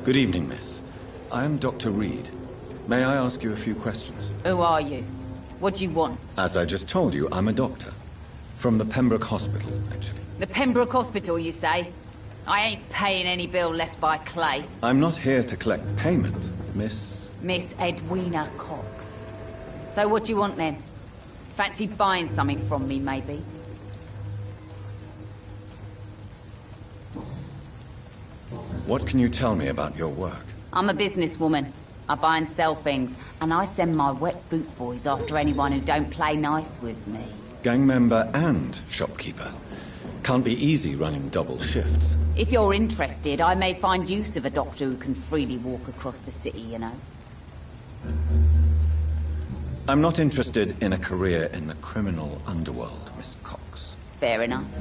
Good evening, miss. I am Dr. Reed. May I ask you a few questions? Who are you? What do you want? As I just told you, I'm a doctor. From the Pembroke Hospital, actually. The Pembroke Hospital, you say? I ain't paying any bill left by Clay. I'm not here to collect payment, miss. Miss Edwina Cox. So what do you want then? Fancy buying something from me, maybe? What can you tell me about your work? I'm a businesswoman. I buy and sell things, and I send my wet boot boys after anyone who don't play nice with me. Gang member and shopkeeper. Can't be easy running double shifts. If you're interested, I may find use of a doctor who can freely walk across the city, you know. I'm not interested in a career in the criminal underworld, Miss Cox. Fair enough.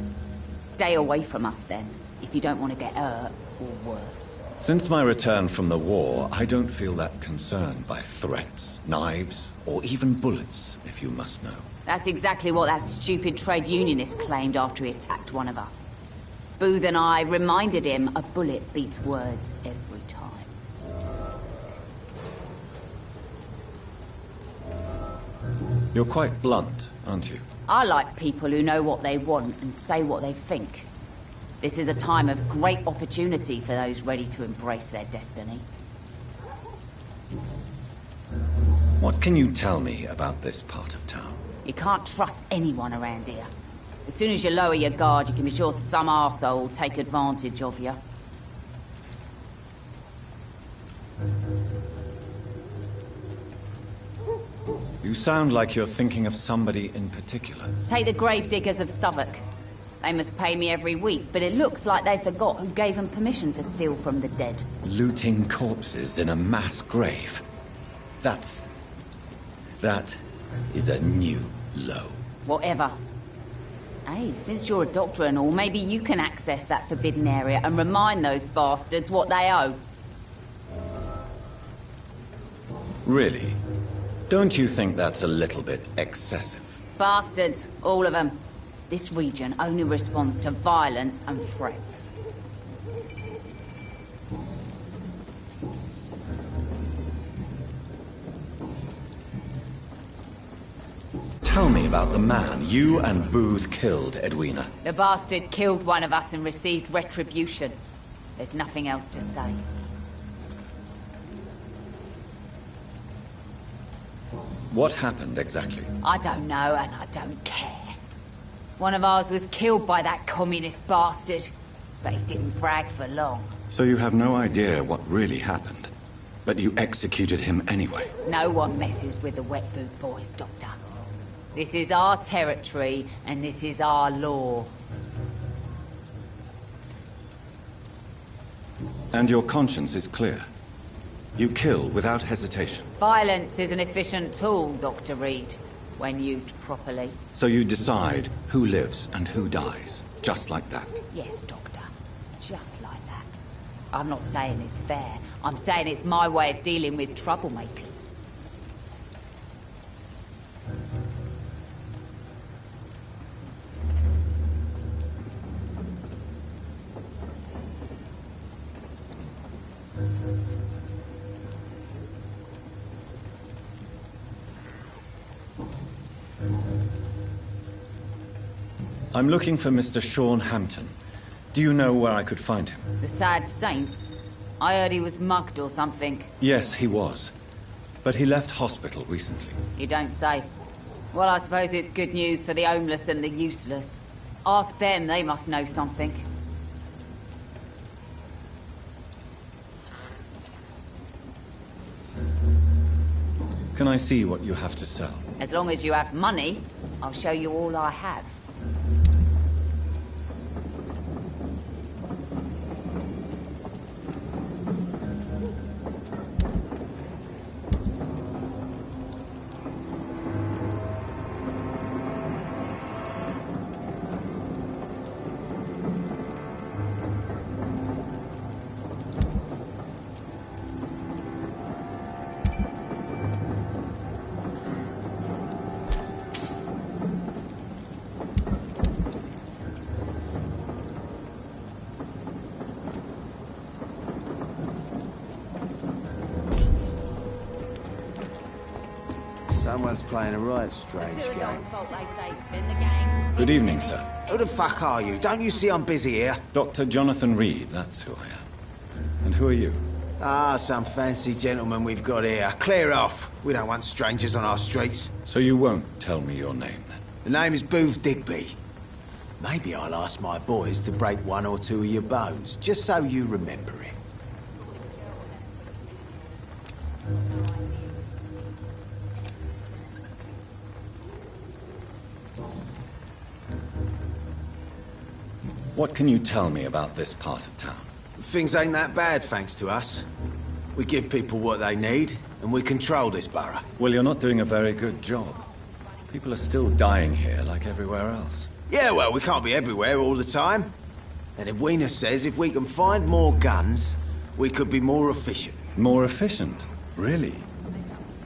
Stay away from us then, if you don't want to get hurt or worse. Since my return from the war, I don't feel that concerned by threats, knives, or even bullets, if you must know. That's exactly what that stupid trade unionist claimed after he attacked one of us. Booth and I reminded him a bullet beats words every time. You're quite blunt, aren't you? I like people who know what they want and say what they think. This is a time of great opportunity for those ready to embrace their destiny. What can you tell me about this part of town? You can't trust anyone around here. As soon as you lower your guard, you can be sure some arsehole will take advantage of you. You sound like you're thinking of somebody in particular. Take the gravediggers of Southwark. They must pay me every week, but it looks like they forgot who gave them permission to steal from the dead. Looting corpses in a mass grave. That is a new low. Whatever. Hey, since you're a doctor and all, maybe you can access that forbidden area and remind those bastards what they owe. Really? Don't you think that's a little bit excessive? Bastards, all of them. This region only responds to violence and threats. Tell me about the man you and Booth killed, Edwina. The bastard killed one of us and received retribution. There's nothing else to say. What happened exactly? I don't know and I don't care. One of ours was killed by that communist bastard, but he didn't brag for long. So you have no idea what really happened, but you executed him anyway. No one messes with the wet boot boys, Doctor. This is our territory, and this is our law. And your conscience is clear. You kill without hesitation. Violence is an efficient tool, Dr. Reed, when used properly. So you decide who lives and who dies, just like that. Yes, Doctor. Just like that. I'm not saying it's fair. I'm saying it's my way of dealing with troublemakers. I'm looking for Mr. Sean Hampton. Do you know where I could find him? The sad saint? I heard he was mugged or something. Yes, he was. But he left hospital recently. You don't say. Well, I suppose it's good news for the homeless and the useless. Ask them, they must know something. Can I see what you have to sell? As long as you have money, I'll show you all I have. Someone's playing a right strange game. fault, they say. Then the gang. Good evening, sir. Who the fuck are you? Don't you see I'm busy here? Dr. Jonathan Reed, that's who I am. And who are you? Ah, some fancy gentleman we've got here. Clear off. We don't want strangers on our streets. So you won't tell me your name, then? The name is Booth Digby. Maybe I'll ask my boys to break one or two of your bones, just so you remember it. What can you tell me about this part of town? Things ain't that bad, thanks to us. We give people what they need, and we control this borough. Well, you're not doing a very good job. People are still dying here like everywhere else. Yeah, well, we can't be everywhere all the time. And Edwina says if we can find more guns, we could be more efficient. More efficient? Really?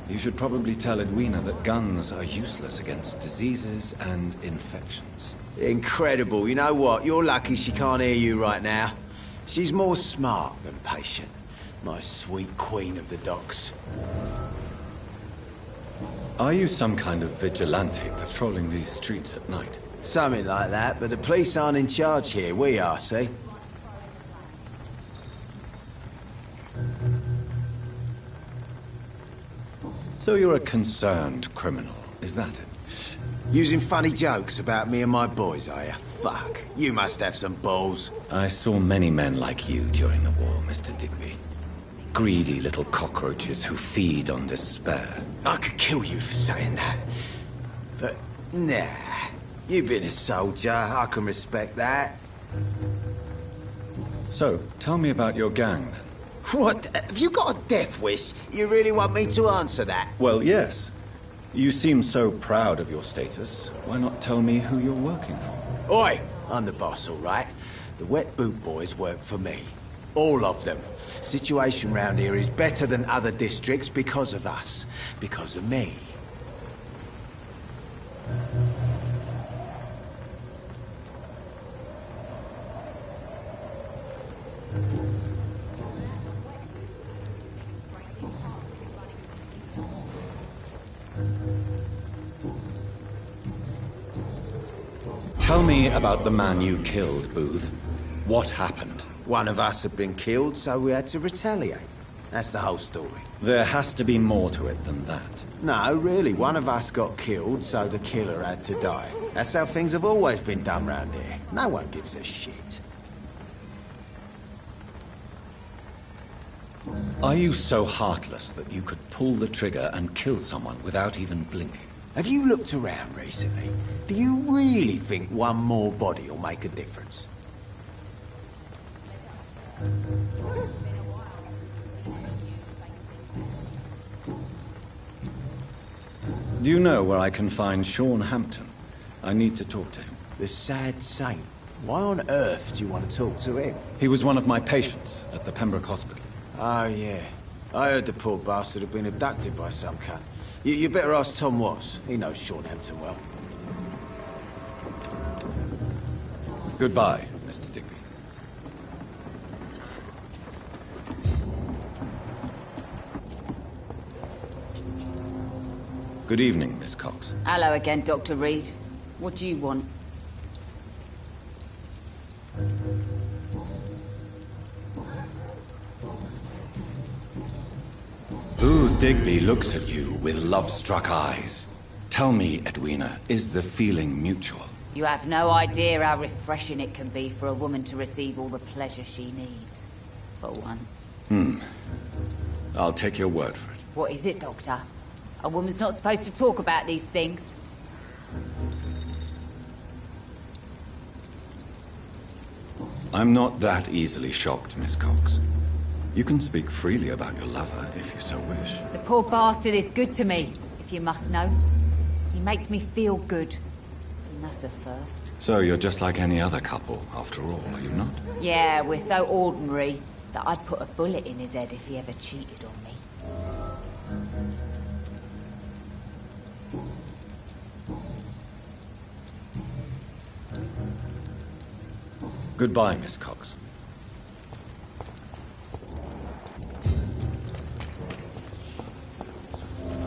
You should probably tell Edwina that guns are useless against diseases and infections. Incredible. You know what? You're lucky she can't hear you right now. She's more smart than patient. My sweet queen of the docks. Are you some kind of vigilante patrolling these streets at night? Something like that, but the police aren't in charge here. We are, see? So you're a concerned criminal, is that it? Using funny jokes about me and my boys, are you? Fuck. You must have some balls. I saw many men like you during the war, Mr. Digby. Greedy little cockroaches who feed on despair. I could kill you for saying that. But, nah. You've been a soldier. I can respect that. So, tell me about your gang, then. What? Have you got a death wish? You really want me to answer that? Well, yes. You seem so proud of your status. Why not tell me who you're working for? Oi! I'm the boss, all right? The Wet Boot Boys work for me. All of them. Situation round here is better than other districts because of us. Because of me. Tell me about the man you killed, Booth. What happened? One of us had been killed, so we had to retaliate. That's the whole story. There has to be more to it than that. No, really, one of us got killed, so the killer had to die. That's how things have always been done round here. No one gives a shit. Are you so heartless that you could pull the trigger and kill someone without even blinking? Have you looked around recently? Do you really think one more body will make a difference? Do you know where I can find Sean Hampton? I need to talk to him. The sad saint. Why on earth do you want to talk to him? He was one of my patients at the Pembroke Hospital. Oh, yeah. I heard the poor bastard had been abducted by some cunt. You better ask Tom Watts. He knows Sean Hampton well. Goodbye, Mr. Digby. Good evening, Miss Cox. Hello again, Dr. Reed. What do you want? Booth Digby looks at you with love-struck eyes. Tell me, Edwina, is the feeling mutual? You have no idea how refreshing it can be for a woman to receive all the pleasure she needs. For once. I'll take your word for it. What is it, Doctor? A woman's not supposed to talk about these things. I'm not that easily shocked, Miss Cox. You can speak freely about your lover, if you so wish. The poor bastard is good to me, if you must know. He makes me feel good. And that's a first. So you're just like any other couple, after all, are you not? Yeah, we're so ordinary that I'd put a bullet in his head if he ever cheated on me. Goodbye, Miss Cox.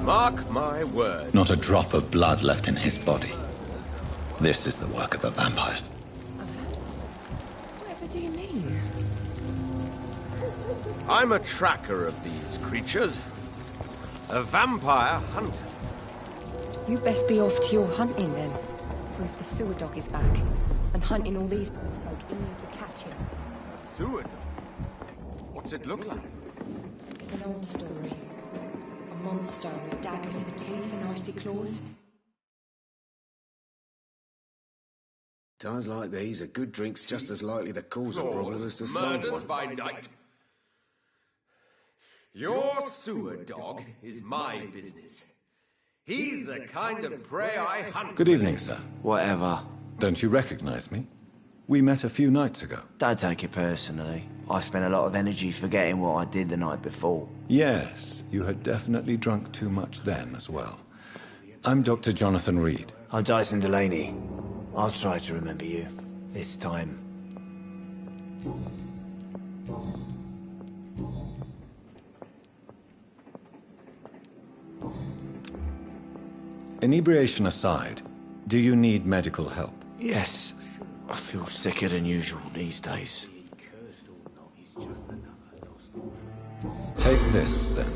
Mark my words. Not a drop of blood left in his body. This is the work of a vampire. Whatever do you mean? I'm a tracker of these creatures. A vampire hunter. You best be off to your hunting then. For if the sewer dog is back and hunting all these folk, he needs to catch him. A sewer dog? What's it look like? It's an old story. A monster with daggers for teeth and icy claws. Times like these, a good drink's just as likely to cause a problem as to solve Murders one. by night. Your sewer dog is my business. He's the kind of prey I hunt. Good evening, sir. Whatever. Don't you recognize me? We met a few nights ago. Don't take it personally. I spent a lot of energy forgetting what I did the night before. Yes, you had definitely drunk too much then as well. I'm Dr. Jonathan Reed. I'm Dyson Delaney. I'll try to remember you. This time. Inebriation aside, do you need medical help? Yes. I feel sicker than usual these days. Take this, then.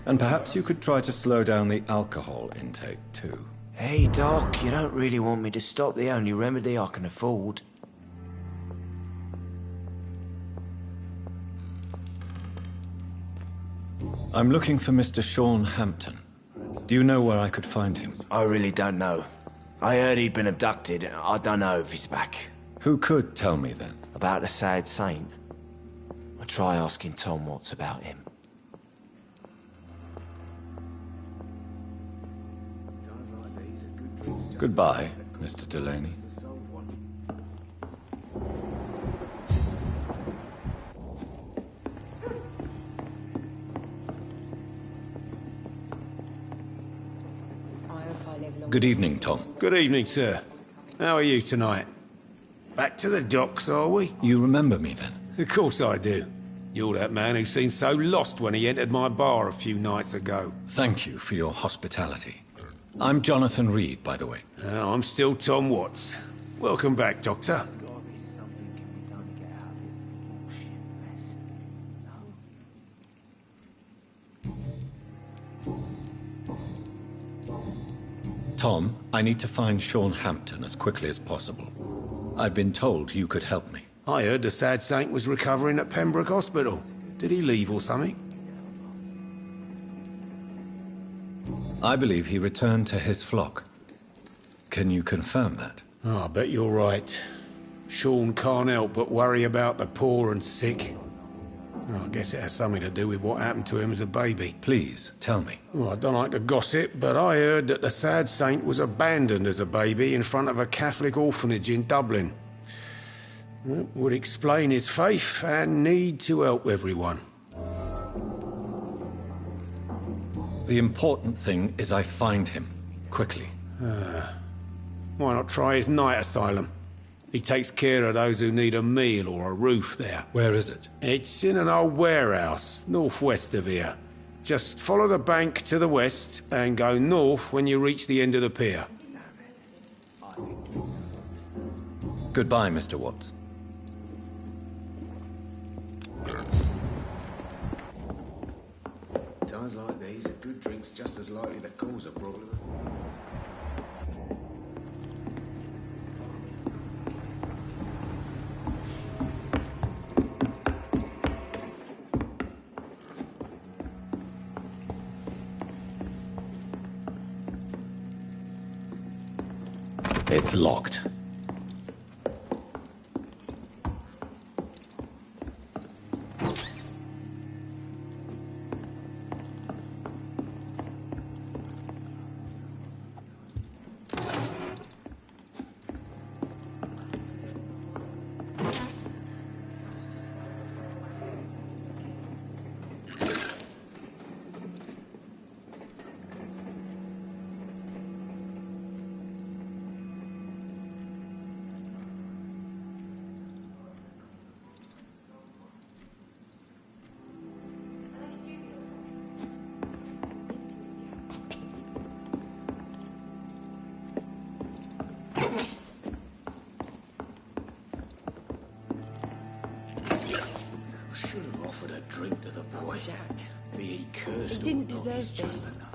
And perhaps you could try to slow down the alcohol intake, too. Hey, Doc, you don't really want me to stop the only remedy I can afford. I'm looking for Mr. Sean Hampton. Do you know where I could find him? I really don't know. I heard he'd been abducted. I don't know if he's back. Who could tell me, then? About the sad saint? I'll try asking Tom Watts about him. Goodbye, Mr. Delaney. I hope I live long. Good evening, Tom. Good evening, sir. How are you tonight? Back to the docks, are we? You remember me, then? Of course I do. You're that man who seemed so lost when he entered my bar a few nights ago. Thank you for your hospitality. I'm Jonathan Reed, by the way. I'm still Tom Watts. Welcome back, Doctor. Tom, I need to find Sean Hampton as quickly as possible. I've been told you could help me. I heard the sad saint was recovering at Pembroke Hospital. Did he leave or something? I believe he returned to his flock. Can you confirm that? Oh, I bet you're right. Sean can't help but worry about the poor and sick. Oh, I guess it has something to do with what happened to him as a baby. Please, tell me. Well, I don't like to gossip, but I heard that the sad saint was abandoned as a baby in front of a Catholic orphanage in Dublin. That would explain his faith and need to help everyone. The important thing is I find him, quickly. Why not try his night asylum? He takes care of those who need a meal or a roof there. Where is it? It's in an old warehouse, northwest of here. Just follow the bank to the west and go north when you reach the end of the pier. Goodbye, Mr. Watts. Times like these, a good drink's just as likely to cause a problem. It's locked. I should have offered a drink to the boy. Jack. Be he cursed. He didn't or not, deserve he's just this. another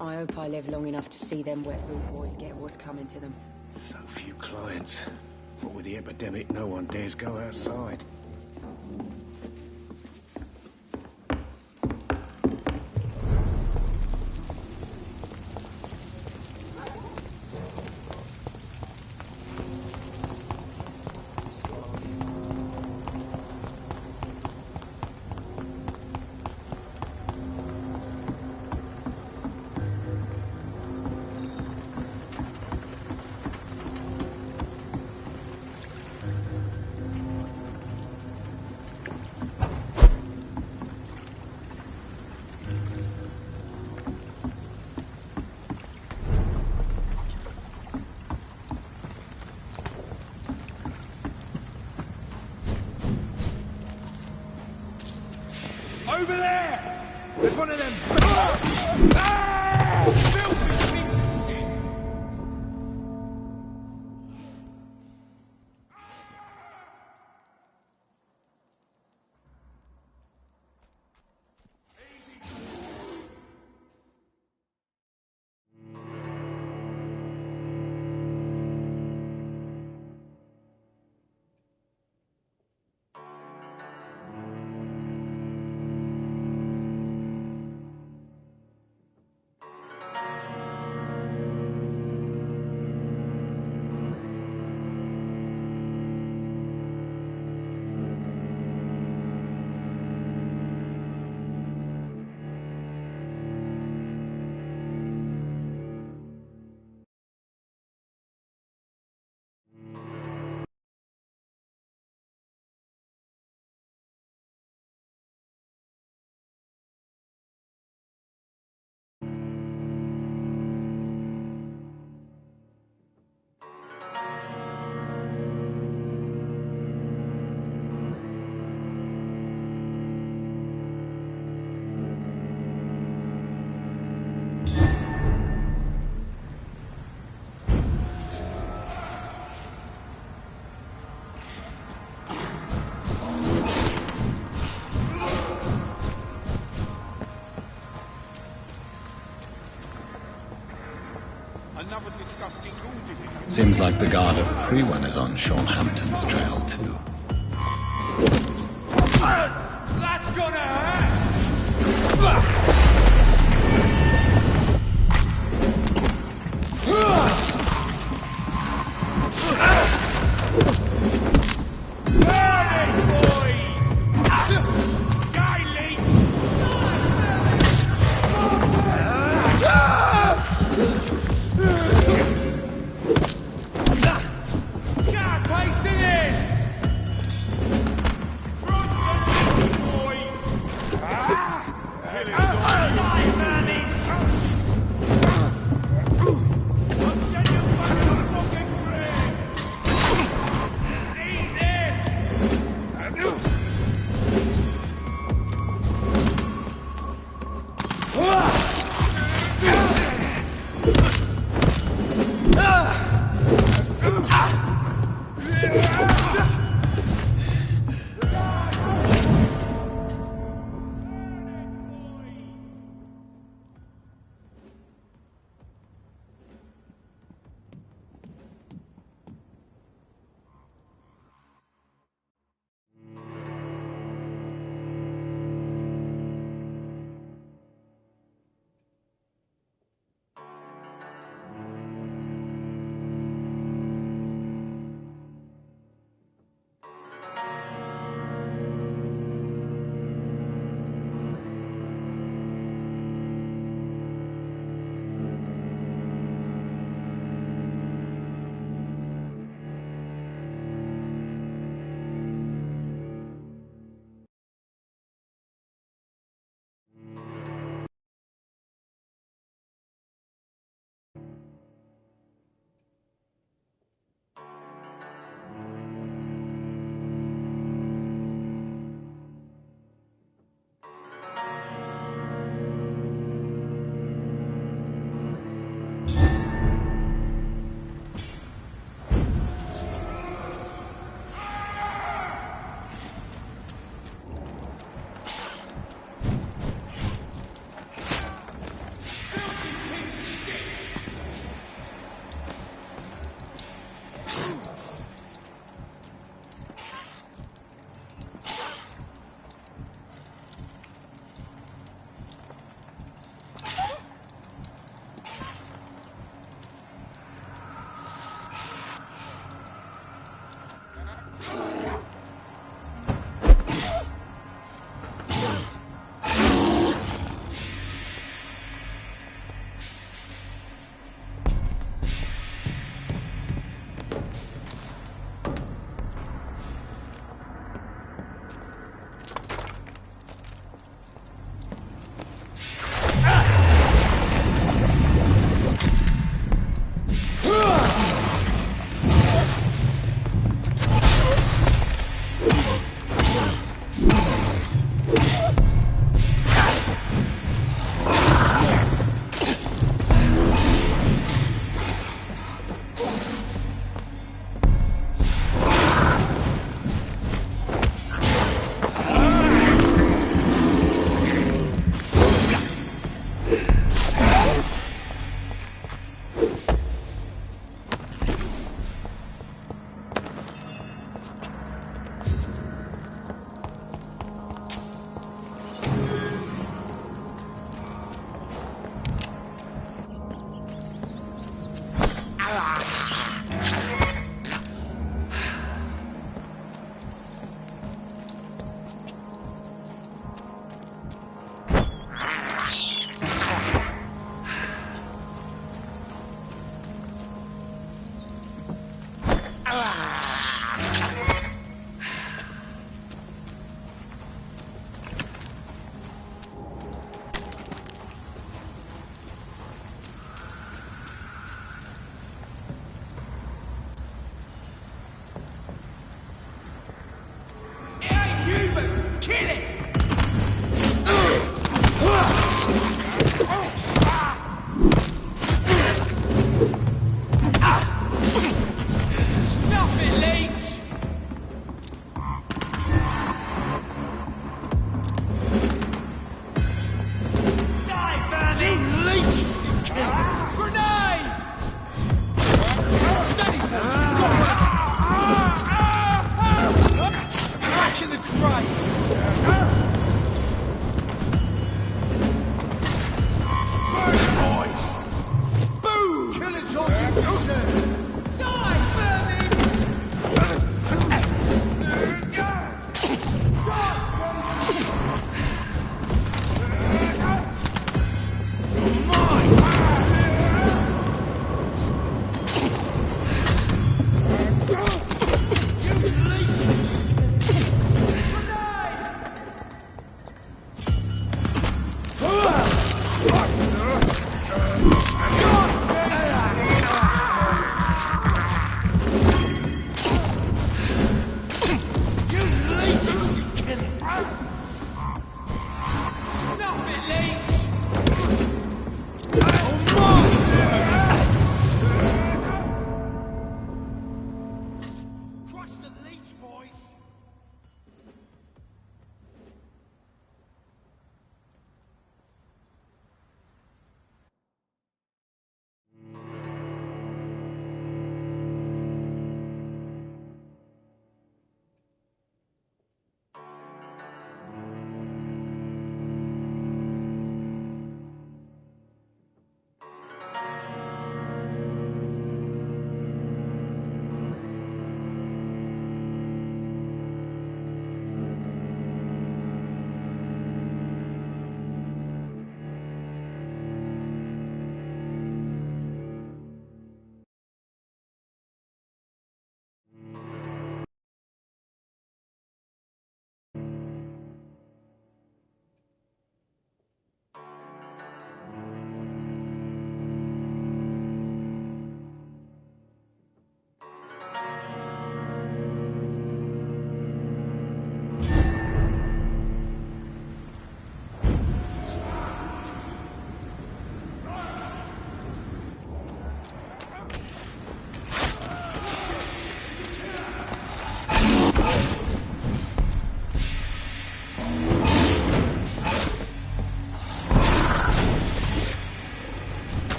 I hope I live long enough to see them wet boot boys get what's coming to them. So few clients. What with the epidemic, no one dares go outside. Over there! There's one of them. Ah! Filthy piece of shit! Seems like the guard at Prewen is on Sean Hampton's trail, too. That's gonna hurt! Kill it! Stuff it, leech! Die, Vernon! Leech is the killer! Grenade! Steady, back in the crate!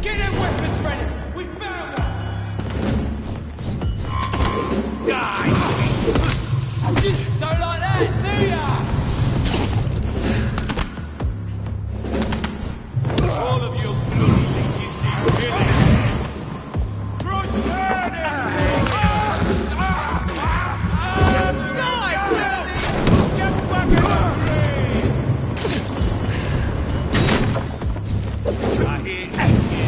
Get them weapons ready! We found one! Die! Don't like that, do ya? All of you bloody leeches need killing! Cross die, bloody! Get back in the ring! I hear action!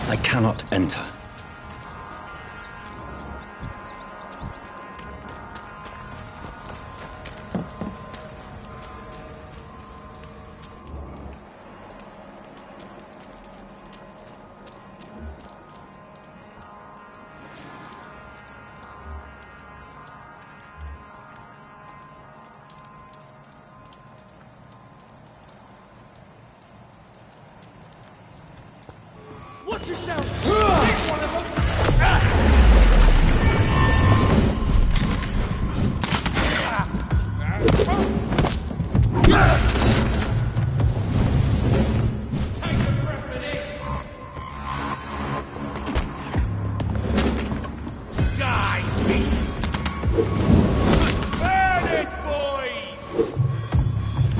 I cannot enter. Watch yourself! This one of them! Take a breath of this! Die, beast! Burn it, boys!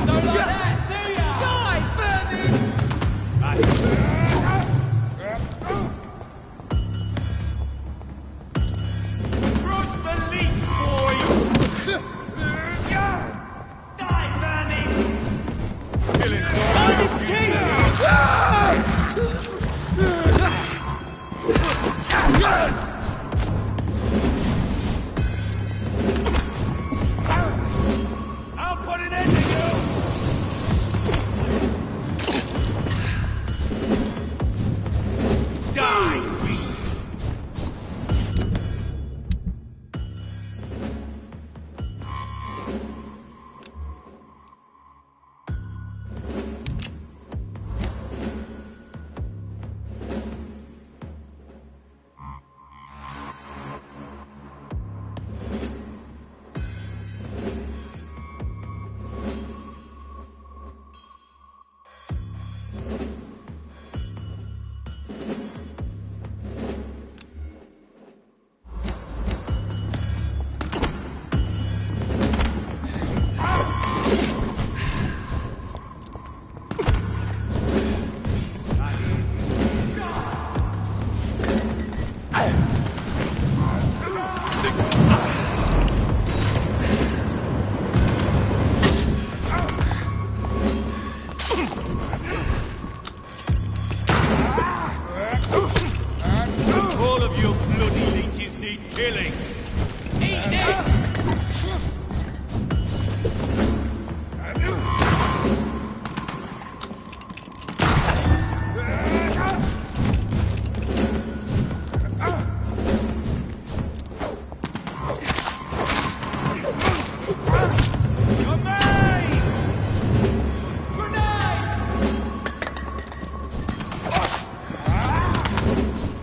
Don't like that, do ya? Die, burn it! I'll put an end to you! Die, beast! All of you bloody leeches need killing. Eat this! You're mine! Grenade!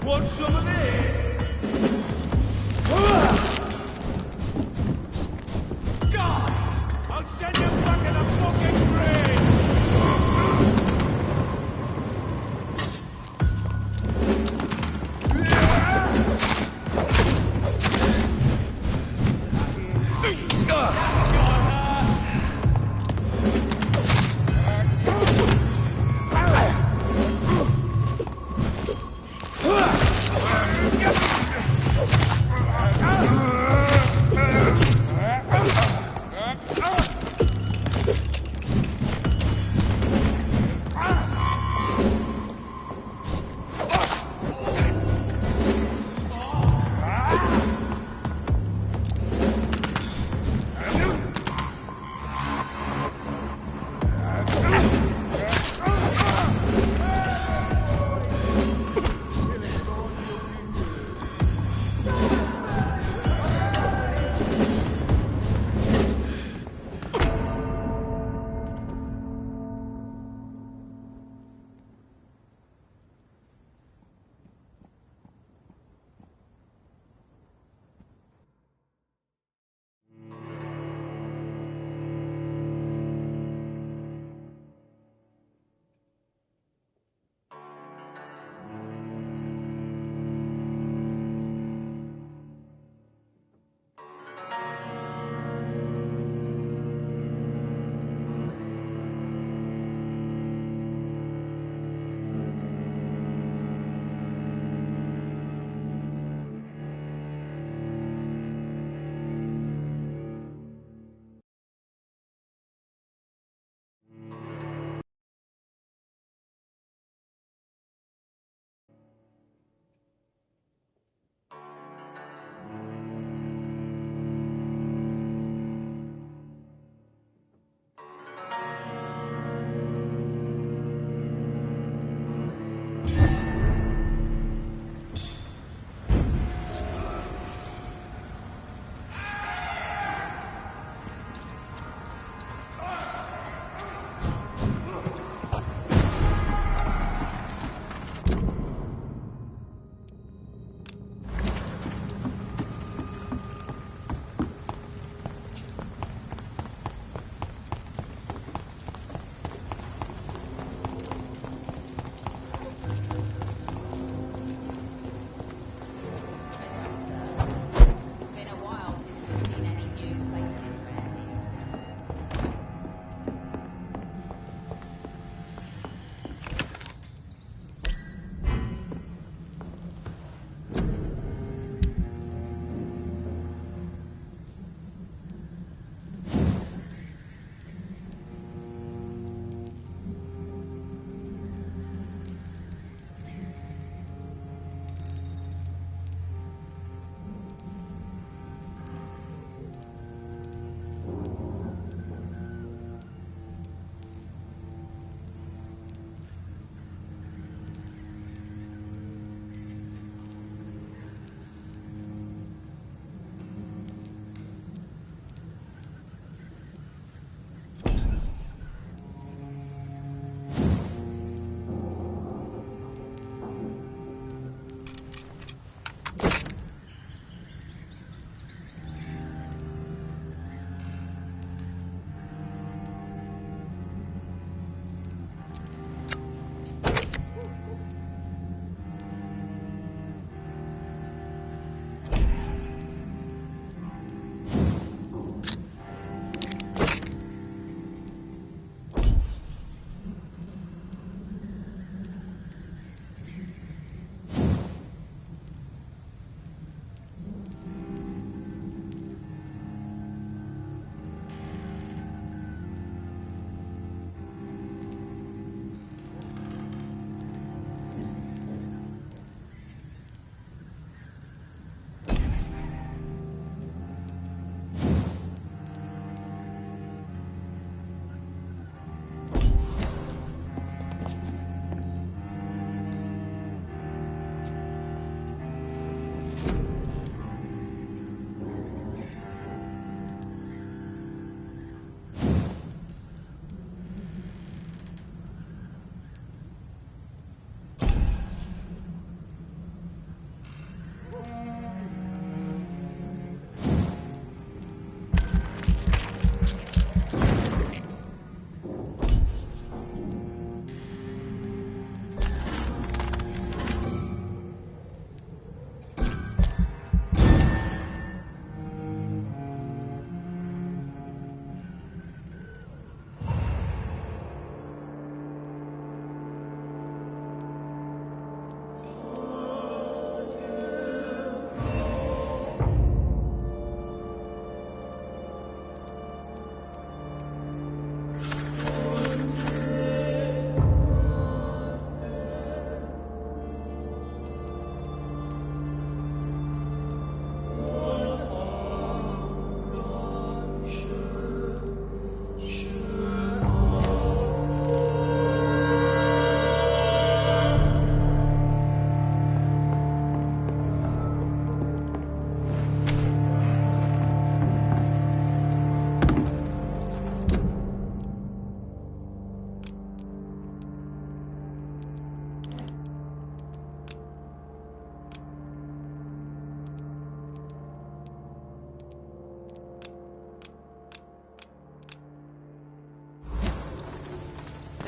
Want some of this? God! I'll send you back in a fucking grave!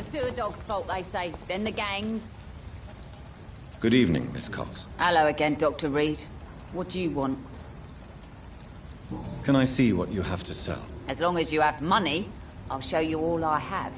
sewer dog's fault, they say. Then the gangs. Good evening, Miss Cox. Hello again, Dr. Reed. What do you want? Can I see what you have to sell? As long as you have money, I'll show you all I have.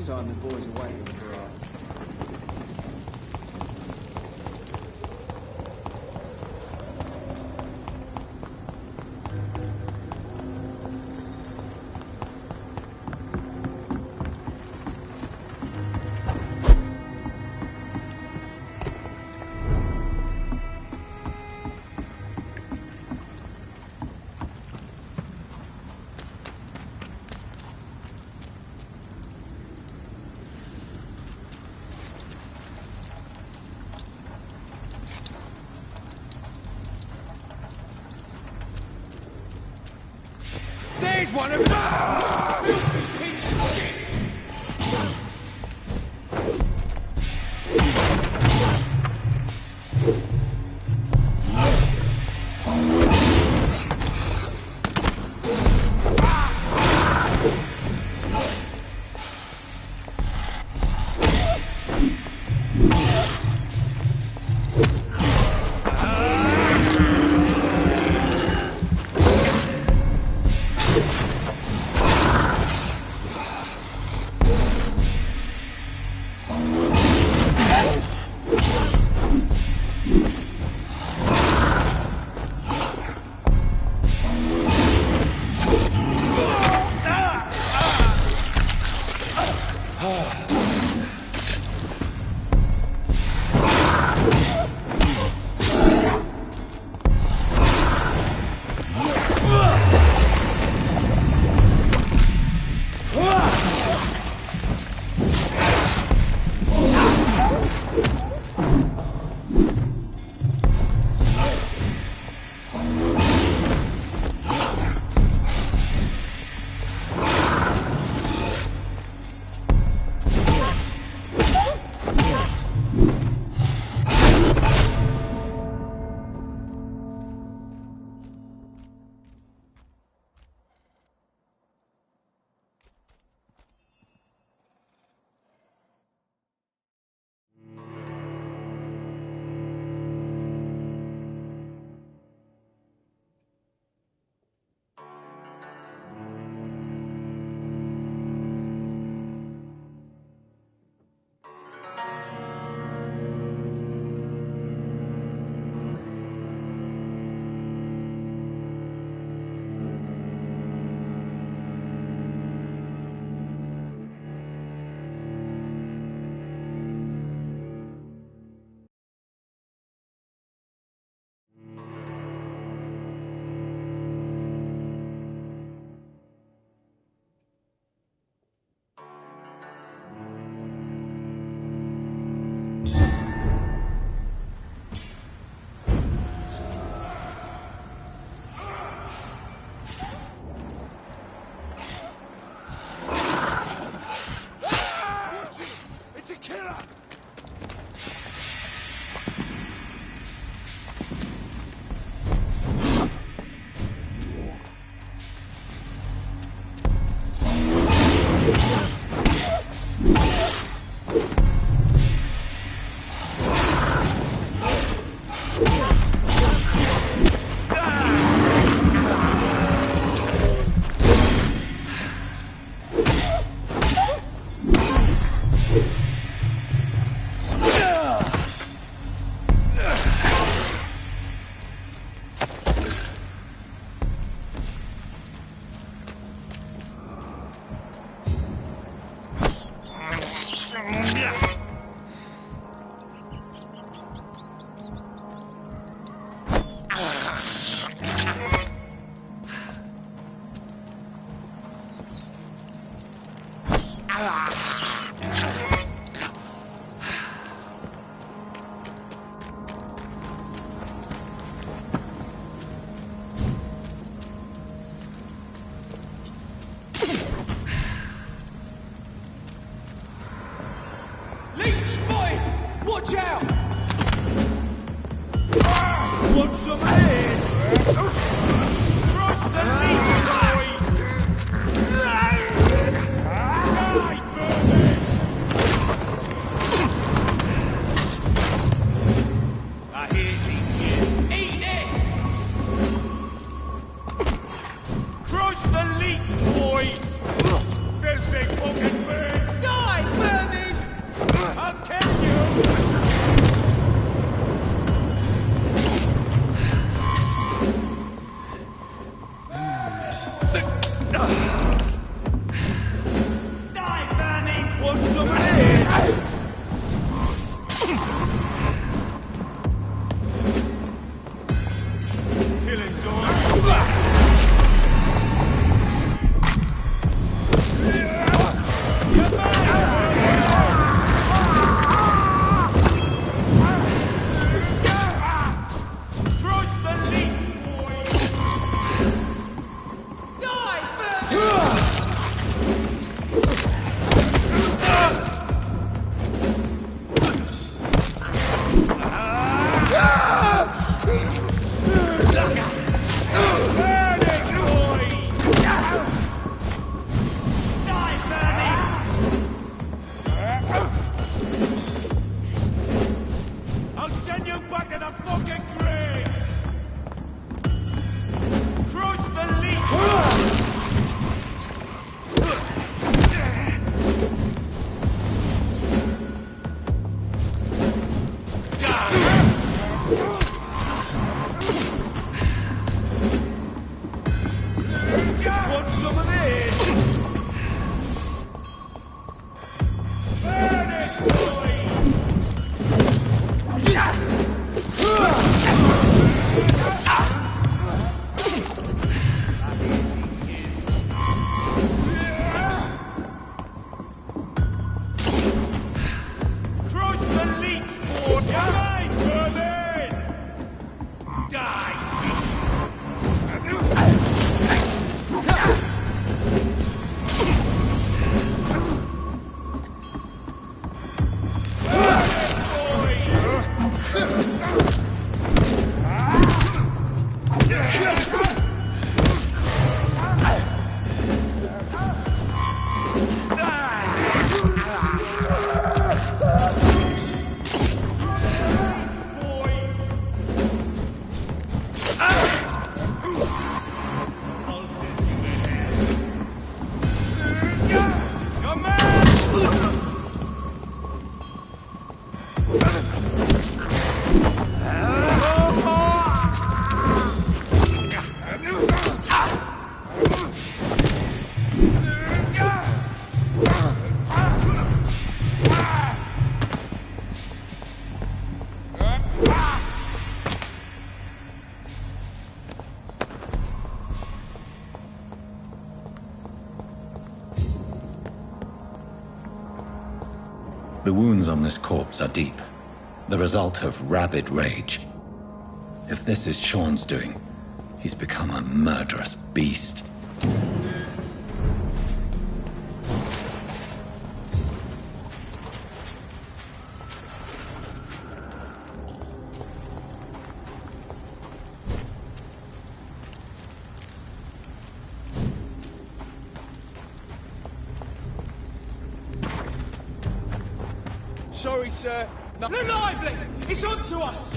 Time the boys are waiting for us. There's one of them! Leech spotted! Watch out! Want some of this? Cross the leech, boys! Die, vermin! I hear leeches. Eat this! Cross the leech, boys! Filthy fucking birds! Die, vermin! I'll kill you! Die, vermin! Want some of this? Killing's on. Cross the leech, boys! Die, vermin! Burn it, boys! Die, vermin! I'll send you back to the fucking grave! Cross the leech! Want some of this? Burn it, boys! Cross the leech, board! Die, vermin! Die, Come The wounds on this corpse are deep, the result of rabid rage. If this is Sean's doing, he's become a murderous beast. Sorry, sir. No, lively! It's on to us!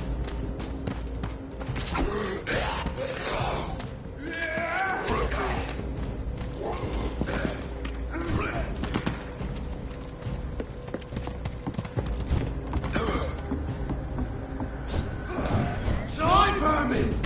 Die, vermin!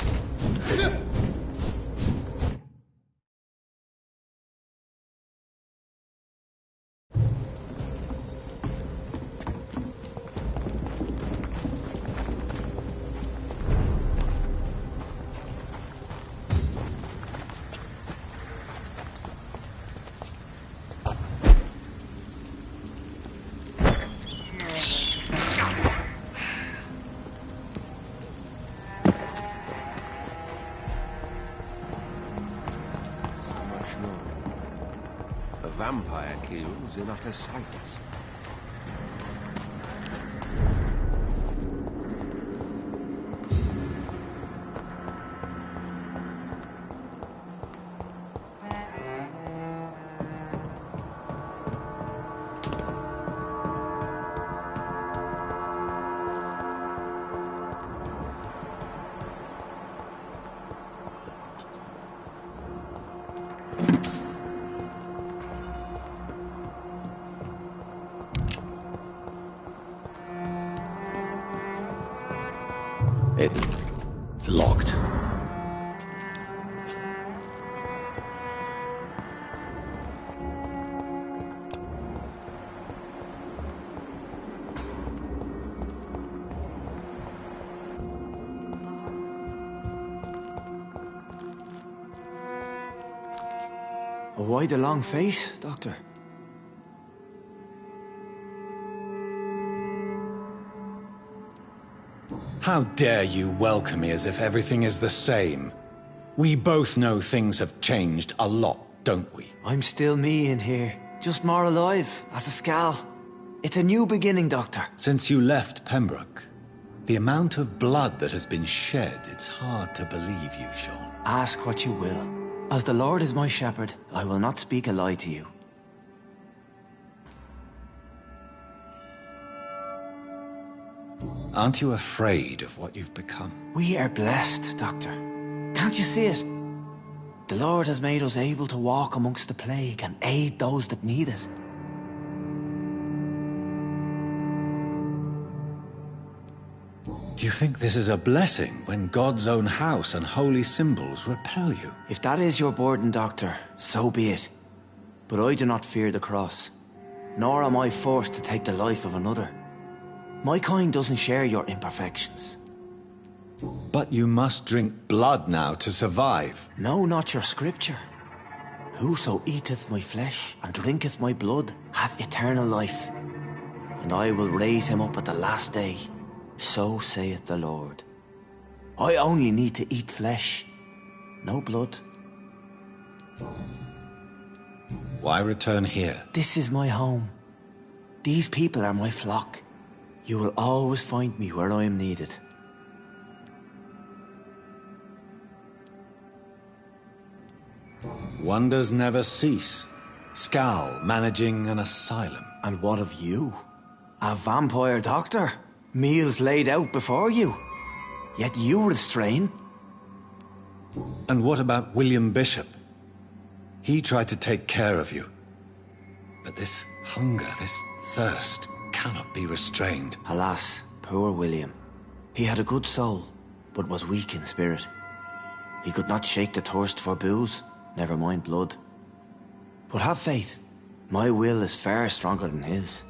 vampire kills in utter silence. It's locked. Why the long face, Doctor? How dare you welcome me as if everything is the same? We both know things have changed a lot, don't we? I'm still me in here, just more alive, as a Skal. It's a new beginning, Doctor. Since you left Pembroke, the amount of blood that has been shed, it's hard to believe you, Sean. Ask what you will. As the Lord is my shepherd, I will not speak a lie to you. Aren't you afraid of what you've become? We are blessed, Doctor. Can't you see it? The Lord has made us able to walk amongst the plague and aid those that need it. Do you think this is a blessing when God's own house and holy symbols repel you? If that is your burden, Doctor, so be it. But I do not fear the cross, nor am I forced to take the life of another. My kind doesn't share your imperfections. But you must drink blood now to survive. No, not your scripture. Whoso eateth my flesh and drinketh my blood hath eternal life, and I will raise him up at the last day. So saith the Lord. I only need to eat flesh, no blood. Why return here? This is my home. These people are my flock. You will always find me where I am needed. Wonders never cease. Skal managing an asylum. And what of you? A vampire doctor? Meals laid out before you. Yet you restrain. And what about William Bishop? He tried to take care of you. But this hunger, this thirst, cannot be restrained. Alas, poor William. He had a good soul, but was weak in spirit. He could not shake the thirst for booze, never mind blood. But have faith. My will is far stronger than his.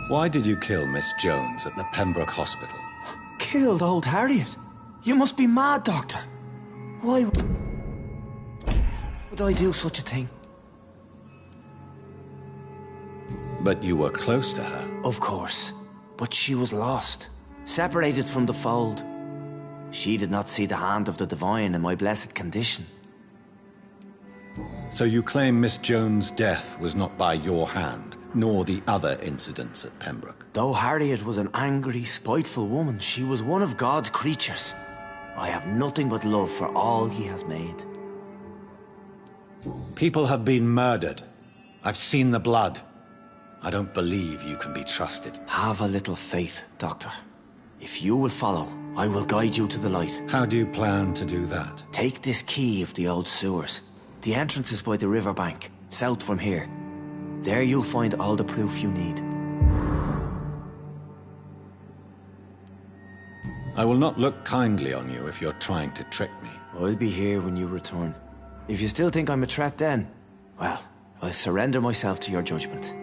Why did you kill Miss Jones at the Pembroke Hospital? Killed old Harriet? You must be mad, Doctor. Why would I do such a thing? But you were close to her. Of course. But she was lost, separated from the fold. She did not see the hand of the divine in my blessed condition. So you claim Miss Jones' death was not by your hand, nor the other incidents at Pembroke? Though Harriet was an angry, spiteful woman, she was one of God's creatures. I have nothing but love for all he has made. People have been murdered. I've seen the blood. I don't believe you can be trusted. Have a little faith, Doctor. If you will follow, I will guide you to the light. How do you plan to do that? Take this key of the old sewers. The entrance is by the riverbank, south from here. There you'll find all the proof you need. I will not look kindly on you if you're trying to trick me. I'll be here when you return. If you still think I'm a threat then, well, I'll surrender myself to your judgment.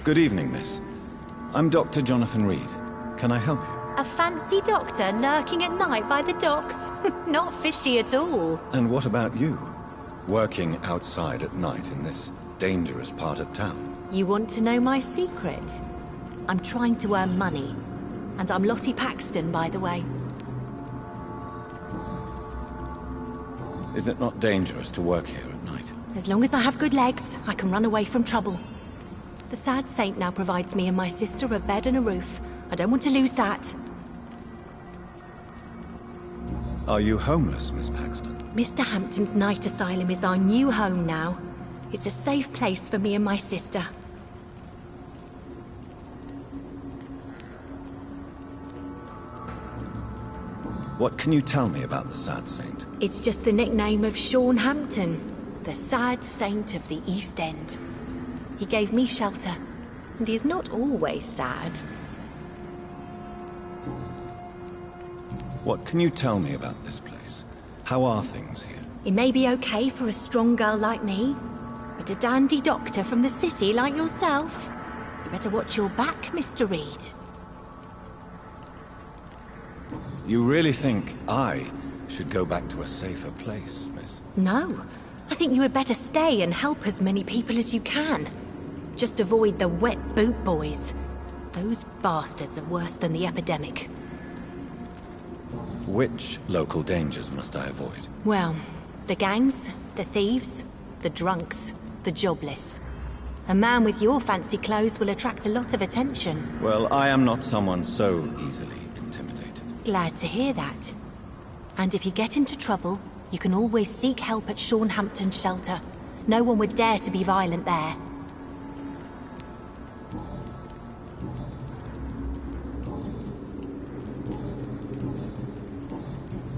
Good evening, miss. I'm Dr. Jonathan Reed. Can I help you? A fancy doctor lurking at night by the docks? Not fishy at all. And what about you? Working outside at night in this dangerous part of town? You want to know my secret? I'm trying to earn money. And I'm Lottie Paxton, by the way. Is it not dangerous to work here at night? As long as I have good legs, I can run away from trouble. The sad saint now provides me and my sister a bed and a roof. I don't want to lose that. Are you homeless, Miss Paxton? Mr. Hampton's night asylum is our new home now. It's a safe place for me and my sister. What can you tell me about the Sad Saint? It's just the nickname of Sean Hampton, the sad saint of the East End. He gave me shelter, and he's not always sad. What can you tell me about this place? How are things here? It may be okay for a strong girl like me, but a dandy doctor from the city like yourself, you better watch your back, Mr. Reed. You really think I should go back to a safer place, miss? No. I think you had better stay and help as many people as you can. Just avoid the wet boot boys. Those bastards are worse than the epidemic. Which local dangers must I avoid? Well, the gangs, the thieves, the drunks, the jobless. A man with your fancy clothes will attract a lot of attention. Well, I am not someone so easily intimidated. Glad to hear that. And if you get into trouble, you can always seek help at Sean Hampton's shelter. No one would dare to be violent there.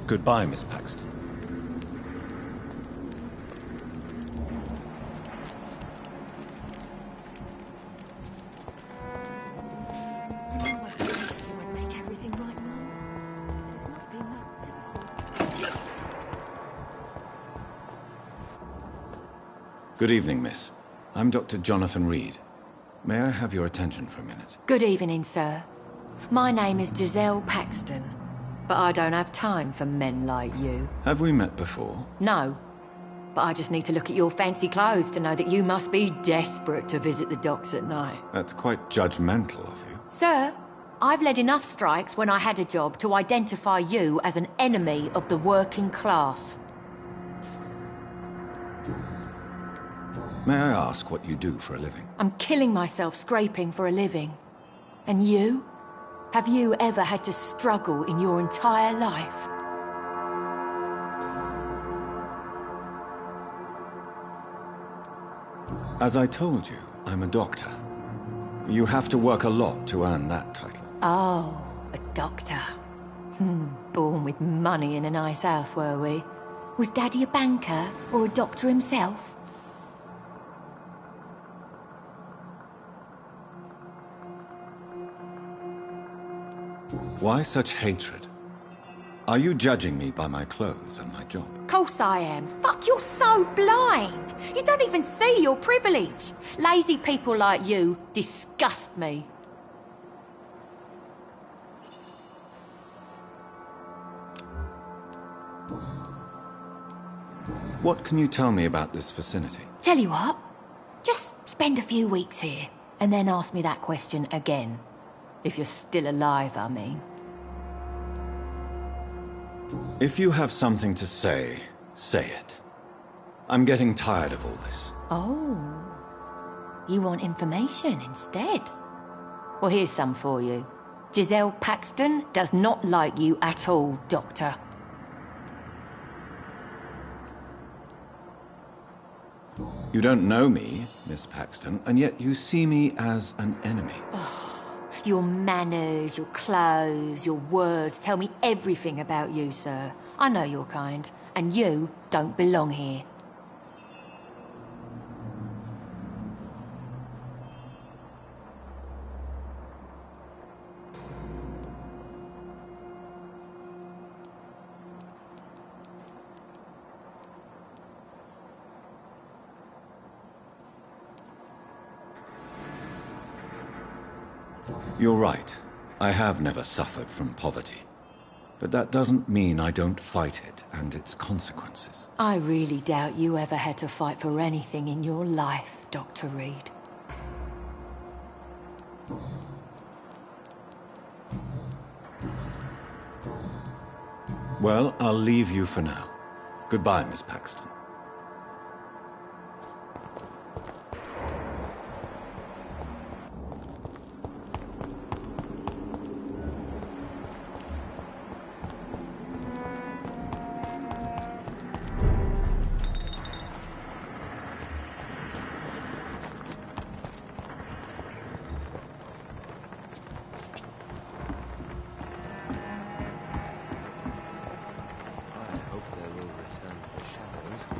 Goodbye, Miss Paxton. Good evening, miss. I'm Dr. Jonathan Reed. May I have your attention for a minute? Good evening, sir. My name is Giselle Paxton, but I don't have time for men like you. Have we met before? No, but I just need to look at your fancy clothes to know that you must be desperate to visit the docks at night. That's quite judgmental of you. Sir, I've led enough strikes when I had a job to identify you as an enemy of the working class. May I ask what you do for a living? I'm killing myself scraping for a living. And you? Have you ever had to struggle in your entire life? As I told you, I'm a doctor. You have to work a lot to earn that title. Oh, a doctor. Born with money in a nice house, were we? Was Daddy a banker or a doctor himself? Why such hatred? Are you judging me by my clothes and my job? Course I am. Fuck, you're so blind. You don't even see your privilege. Lazy people like you disgust me. What can you tell me about this vicinity? Tell you what, just spend a few weeks here, and then ask me that question again. If you're still alive, I mean. If you have something to say, say it. I'm getting tired of all this. Oh. You want information instead? Well, here's some for you. Giselle Paxton does not like you at all, Doctor. You don't know me, Miss Paxton, and yet you see me as an enemy. Your manners, your clothes, your words tell me everything about you, sir. I know your kind, and you don't belong here. You're right. I have never suffered from poverty. But that doesn't mean I don't fight it and its consequences. I really doubt you ever had to fight for anything in your life, Dr. Reed. Well, I'll leave you for now. Goodbye, Miss Paxton. I hope they will return to the shadows.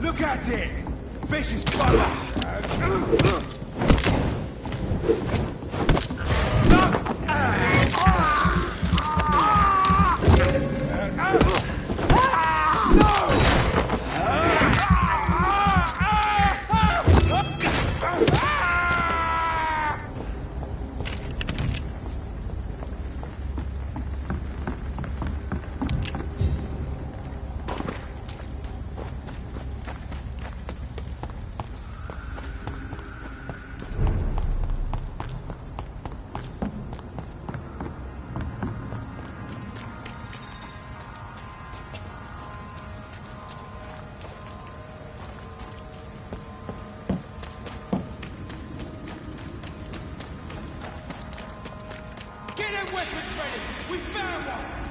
Look at it! Fish is butter! Weapons ready! We found one!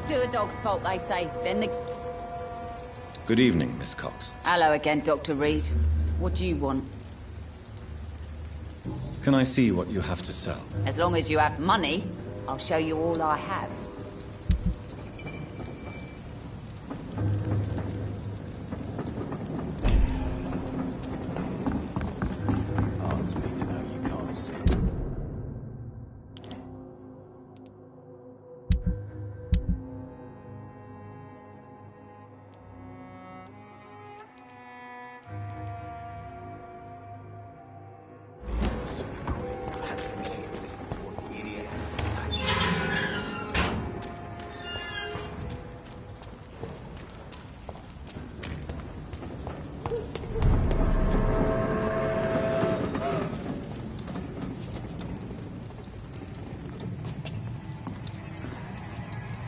Sewer dog's fault, they say. Then the... Good evening, Miss Cox. Hello again, Dr. Reed. What do you want? Can I see what you have to sell? As long as you have money, I'll show you all I have.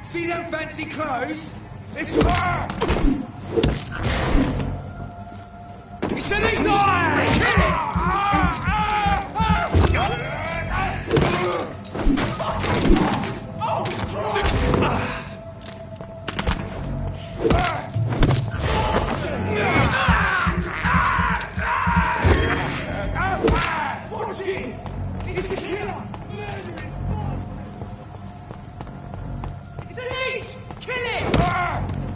See them fancy clothes? It's an Kill it!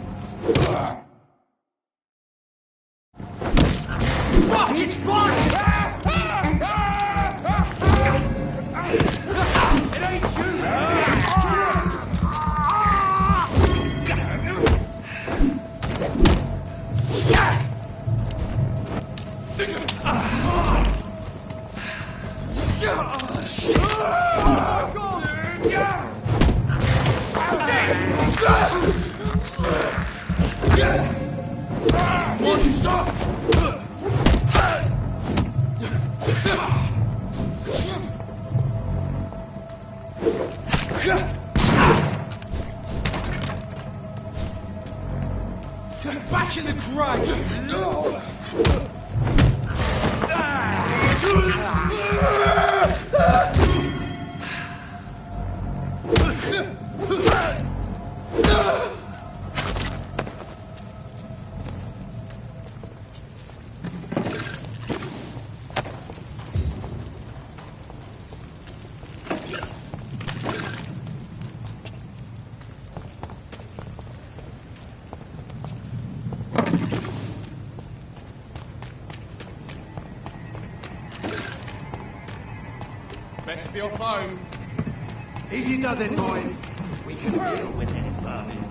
Back in the grave! Best be off home. Easy does it, boys. We can deal with this vermin.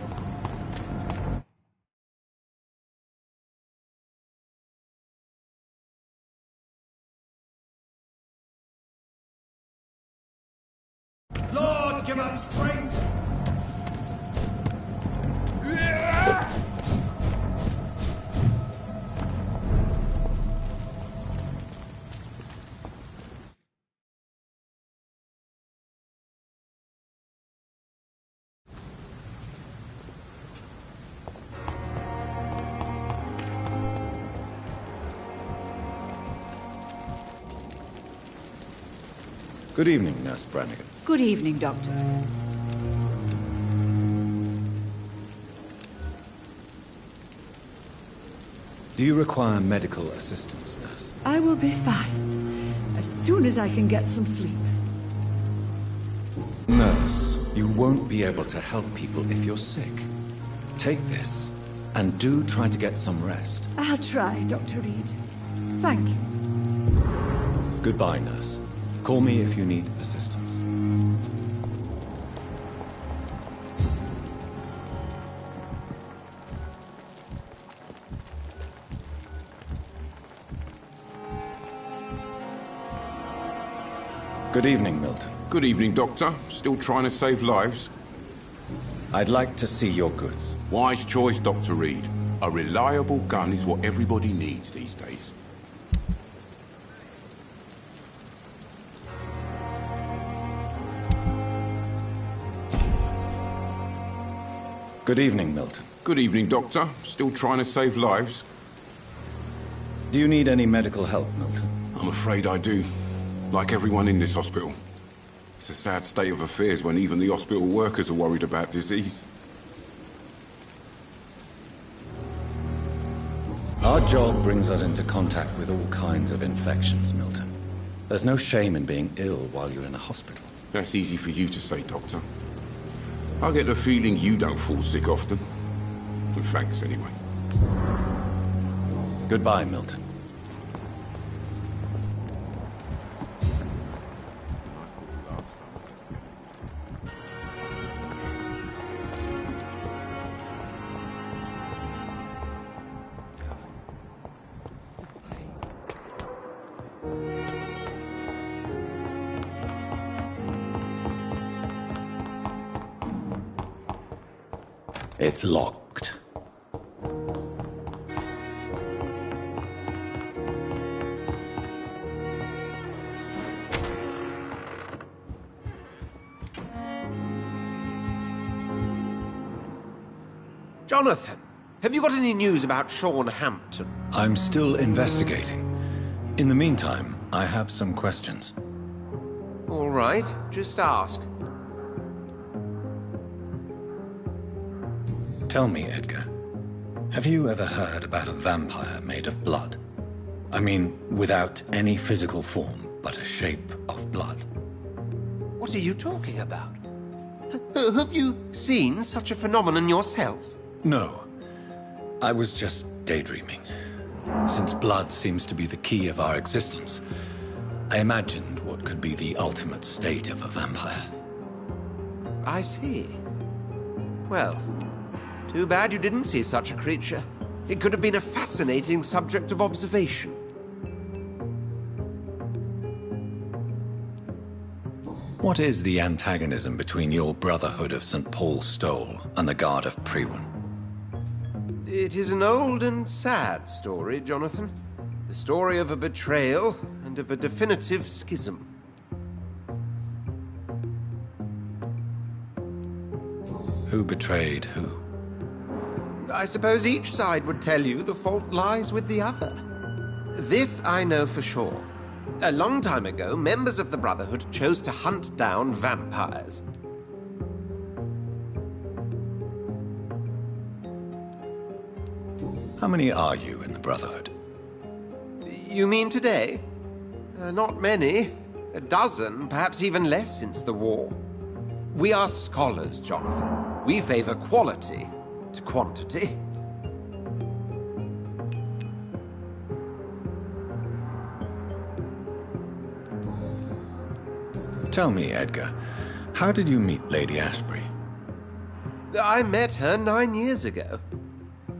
Lord, give us strength. Good evening, Nurse Brannigan. Good evening, Doctor. Do you require medical assistance, nurse? I will be fine as soon as I can get some sleep. Nurse, you won't be able to help people if you're sick. Take this, and do try to get some rest. I'll try, Dr. Reed. Thank you. Goodbye, nurse. Call me if you need assistance. Good evening, Milton. Good evening, Doctor. Still trying to save lives? I'd like to see your goods. Wise choice, Dr. Reed. A reliable gun is what everybody needs these days. Good evening, Milton. Good evening, Doctor. Still trying to save lives? Do you need any medical help, Milton? I'm afraid I do. Like everyone in this hospital. It's a sad state of affairs when even the hospital workers are worried about disease. Our job brings us into contact with all kinds of infections, Milton. There's no shame in being ill while you're in a hospital. That's easy for you to say, Doctor. I get the feeling you don't fall sick often. But thanks, anyway. Goodbye, Milton. It's locked. Jonathan, have you got any news about Sean Hampton? I'm still investigating. In the meantime, I have some questions. All right, just ask. Tell me, Edgar, have you ever heard about a vampire made of blood? I mean, without any physical form, but a shape of blood. What are you talking about? Have you seen such a phenomenon yourself? No. I was just daydreaming. Since blood seems to be the key of our existence, I imagined what could be the ultimate state of a vampire. I see. Well, too bad you didn't see such a creature. It could have been a fascinating subject of observation. What is the antagonism between your Brotherhood of St. Paul's Stole and the Guard of Priwen? It is an old and sad story, Jonathan. The story of a betrayal and of a definitive schism. Who betrayed who? I suppose each side would tell you the fault lies with the other. This I know for sure. A long time ago, members of the Brotherhood chose to hunt down vampires. How many are you in the Brotherhood? You mean today? Not many. A dozen, perhaps even less since the war. We are scholars, Jonathan. We favor quality to quantity. Tell me, Edgar, how did you meet Lady Ashbury? I met her 9 years ago.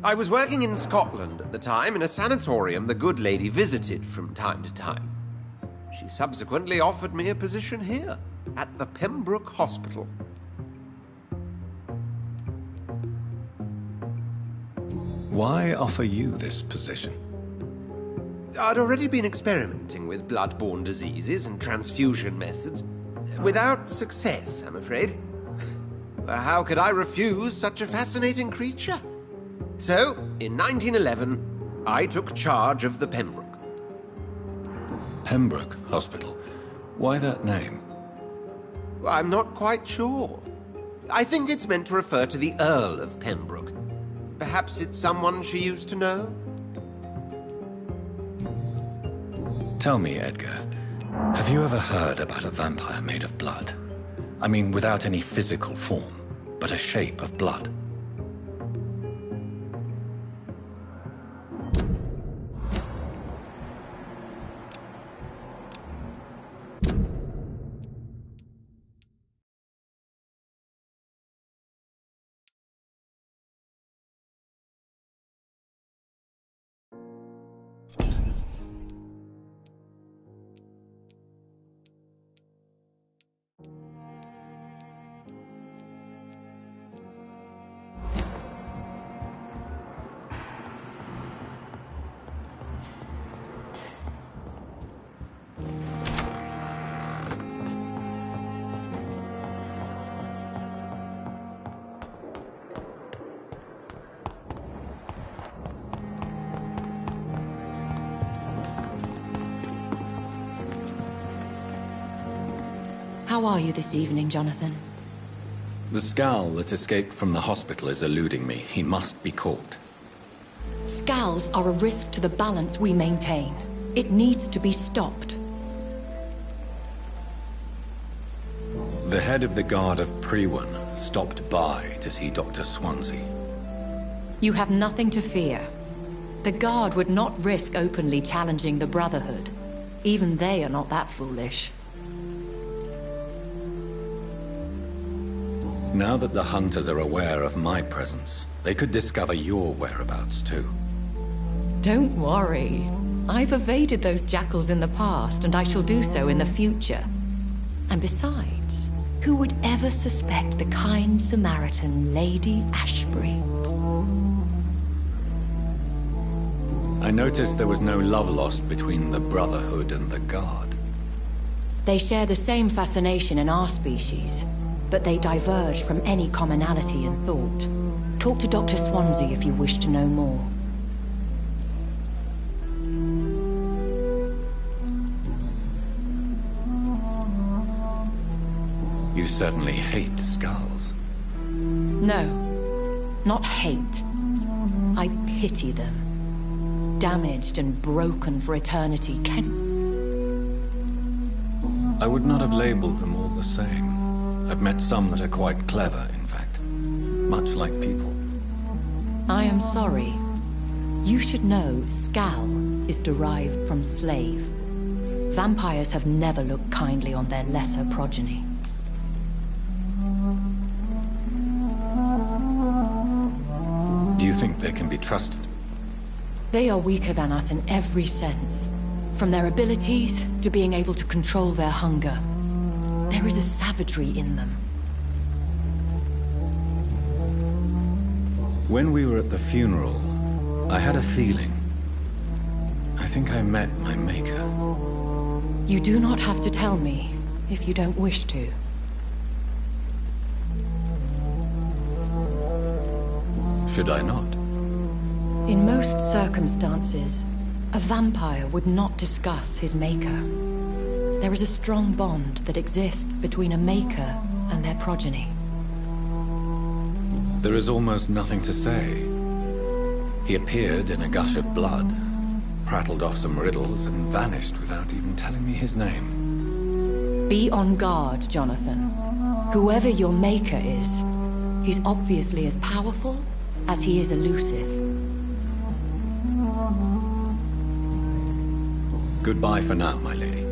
I was working in Scotland at the time in a sanatorium the good lady visited from time to time. She subsequently offered me a position here, at the Pembroke Hospital. Why offer you this position? I'd already been experimenting with blood-borne diseases and transfusion methods. Without success, I'm afraid. How could I refuse such a fascinating creature? So, in 1911, I took charge of the Pembroke. Pembroke Hospital? Why that name? I'm not quite sure. I think it's meant to refer to the Earl of Pembroke. Perhaps it's someone she used to know? Tell me, Edgar, have you ever heard about a vampire made of blood? I mean, without any physical form, but a shape of blood. How are you this evening, Jonathan? The scowl that escaped from the hospital is eluding me. He must be caught. Scowls are a risk to the balance we maintain. It needs to be stopped. The head of the Guard of Priwen stopped by to see Dr. Swansea. You have nothing to fear. The Guard would not risk openly challenging the Brotherhood. Even they are not that foolish. Now that the hunters are aware of my presence, they could discover your whereabouts too. Don't worry. I've evaded those jackals in the past, and I shall do so in the future. And besides, who would ever suspect the kind Samaritan Lady Ashbury? I noticed there was no love lost between the Brotherhood and the Guard. They share the same fascination in our species, but they diverge from any commonality in thought. Talk to Dr. Swansea if you wish to know more. You certainly hate skulls. No, not hate. I pity them. Damaged and broken for eternity, I would not have labeled them all the same. I've met some that are quite clever, in fact. Much like people. I am sorry. You should know scowl is derived from slave. Vampires have never looked kindly on their lesser progeny. Do you think they can be trusted? They are weaker than us in every sense. From their abilities to being able to control their hunger. There is a savagery in them. When we were at the funeral, I had a feeling. I think I met my maker. You do not have to tell me if you don't wish to. Should I not? In most circumstances, a vampire would not discuss his maker. There is a strong bond that exists between a maker and their progeny. There is almost nothing to say. He appeared in a gush of blood, prattled off some riddles, and vanished without even telling me his name. Be on guard, Jonathan. Whoever your maker is, he's obviously as powerful as he is elusive. Goodbye for now, my lady.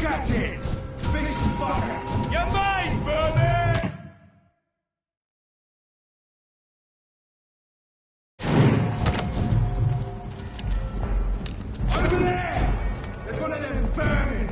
That's it! Fish is fire! You're mine, Vampyr! Over there! There's one of them vermin!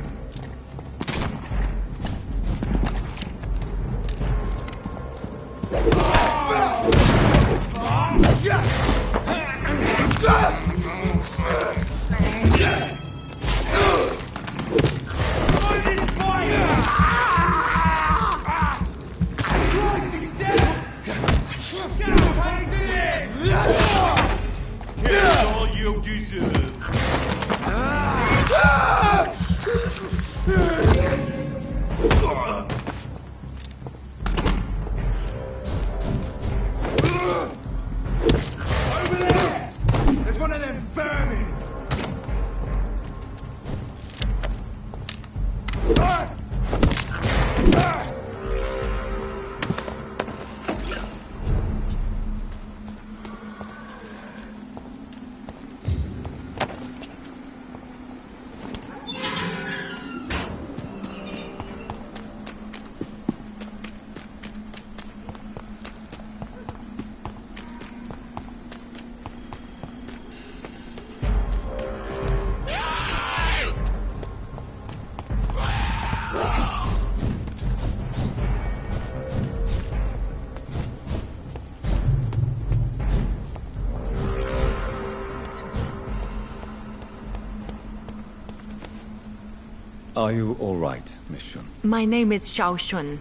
Are you all right, Miss Shun? My name is Xiao Shun.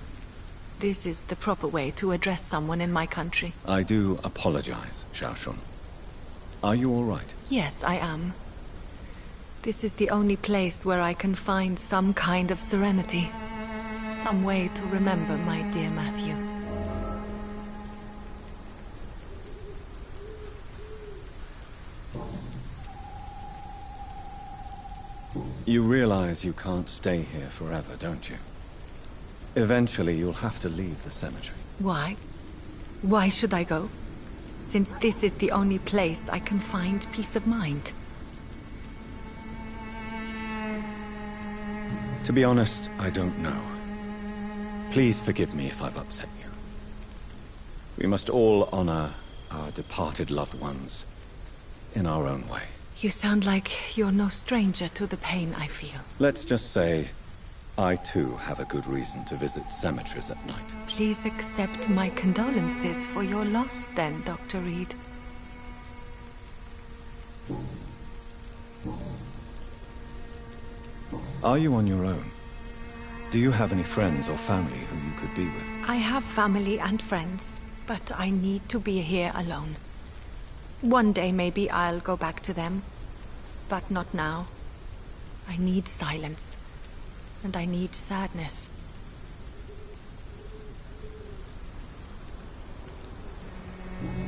This is the proper way to address someone in my country. I do apologize, Xiao Shun. Are you all right? Yes, I am. This is the only place where I can find some kind of serenity. Some way to remember my dear Matthew. You realize you can't stay here forever, don't you? Eventually, you'll have to leave the cemetery. Why? Why should I go? Since this is the only place I can find peace of mind. To be honest, I don't know. Please forgive me if I've upset you. We must all honor our departed loved ones in our own way. You sound like you're no stranger to the pain I feel. Let's just say, I too have a good reason to visit cemeteries at night. Please accept my condolences for your loss then, Dr. Reed. Are you on your own? Do you have any friends or family who you could be with? I have family and friends, but I need to be here alone. One day maybe I'll go back to them, but not now. I need silence, and I need sadness.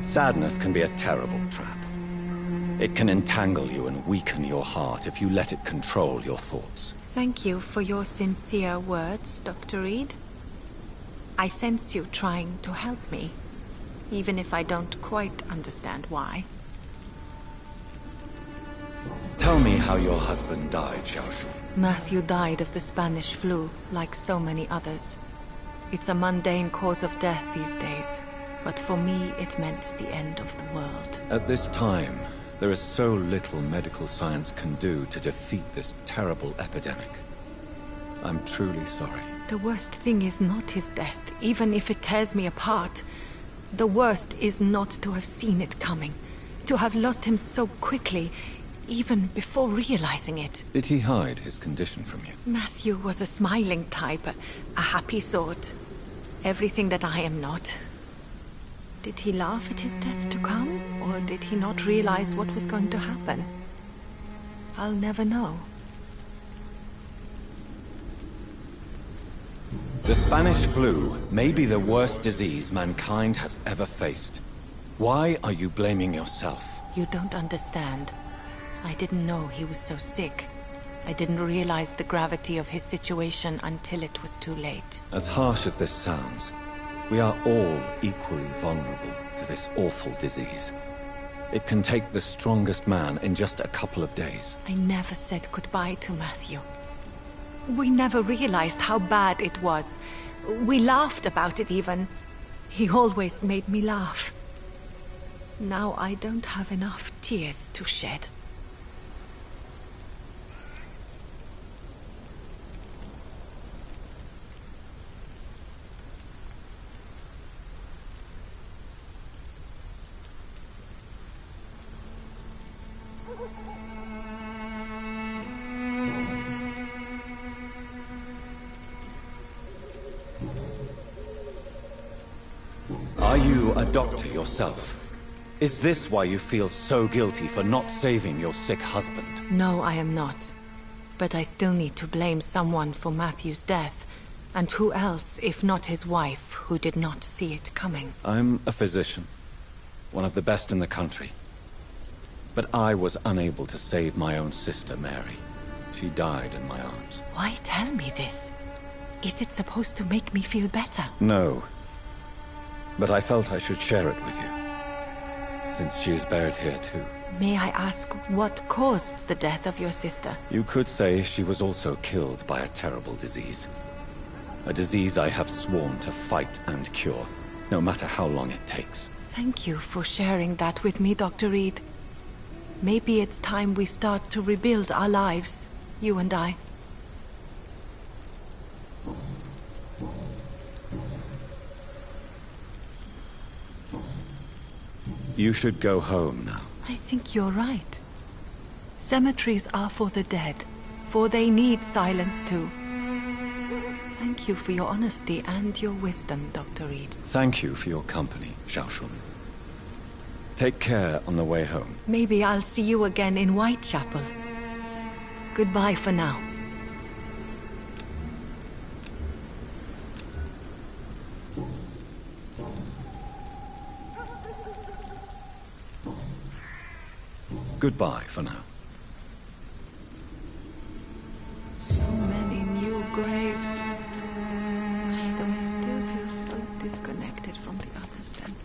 Sadness can be a terrible trap. It can entangle you and weaken your heart if you let it control your thoughts. Thank you for your sincere words, Dr. Reed. I sense you trying to help me, even if I don't quite understand why. Tell me how your husband died, Xiaoshu. Matthew died of the Spanish flu, like so many others. It's a mundane cause of death these days, but for me it meant the end of the world. At this time, there is so little medical science can do to defeat this terrible epidemic. I'm truly sorry. The worst thing is not his death, even if it tears me apart. The worst is not to have seen it coming, to have lost him so quickly, even before realizing it. Did he hide his condition from you? Matthew was a smiling type, a happy sort. Everything that I am not. Did he laugh at his death to come, or did he not realize what was going to happen? I'll never know. The Spanish flu may be the worst disease mankind has ever faced. Why are you blaming yourself? You don't understand. I didn't know he was so sick. I didn't realize the gravity of his situation until it was too late. As harsh as this sounds, we are all equally vulnerable to this awful disease. It can take the strongest man in just a couple of days. I never said goodbye to Matthew. We never realized how bad it was. We laughed about it even. He always made me laugh. Now I don't have enough tears to shed. Are you a doctor yourself? Is this why you feel so guilty for not saving your sick husband? No, I am not. But I still need to blame someone for Matthew's death. And who else, if not his wife, who did not see it coming? I'm a physician, one of the best in the country. But I was unable to save my own sister, Mary. She died in my arms. Why tell me this? Is it supposed to make me feel better? No. But I felt I should share it with you, since she is buried here too. May I ask what caused the death of your sister? You could say she was also killed by a terrible disease. A disease I have sworn to fight and cure, no matter how long it takes. Thank you for sharing that with me, Dr. Reed. Maybe it's time we start to rebuild our lives, you and I. You should go home now. I think you're right. Cemeteries are for the dead, for they need silence too. Thank you for your honesty and your wisdom, Dr. Reed. Thank you for your company, Xiaoshun. Take care on the way home. Maybe I'll see you again in Whitechapel. Goodbye for now. Goodbye for now. So many new graves. Why do I still feel so disconnected from the others then?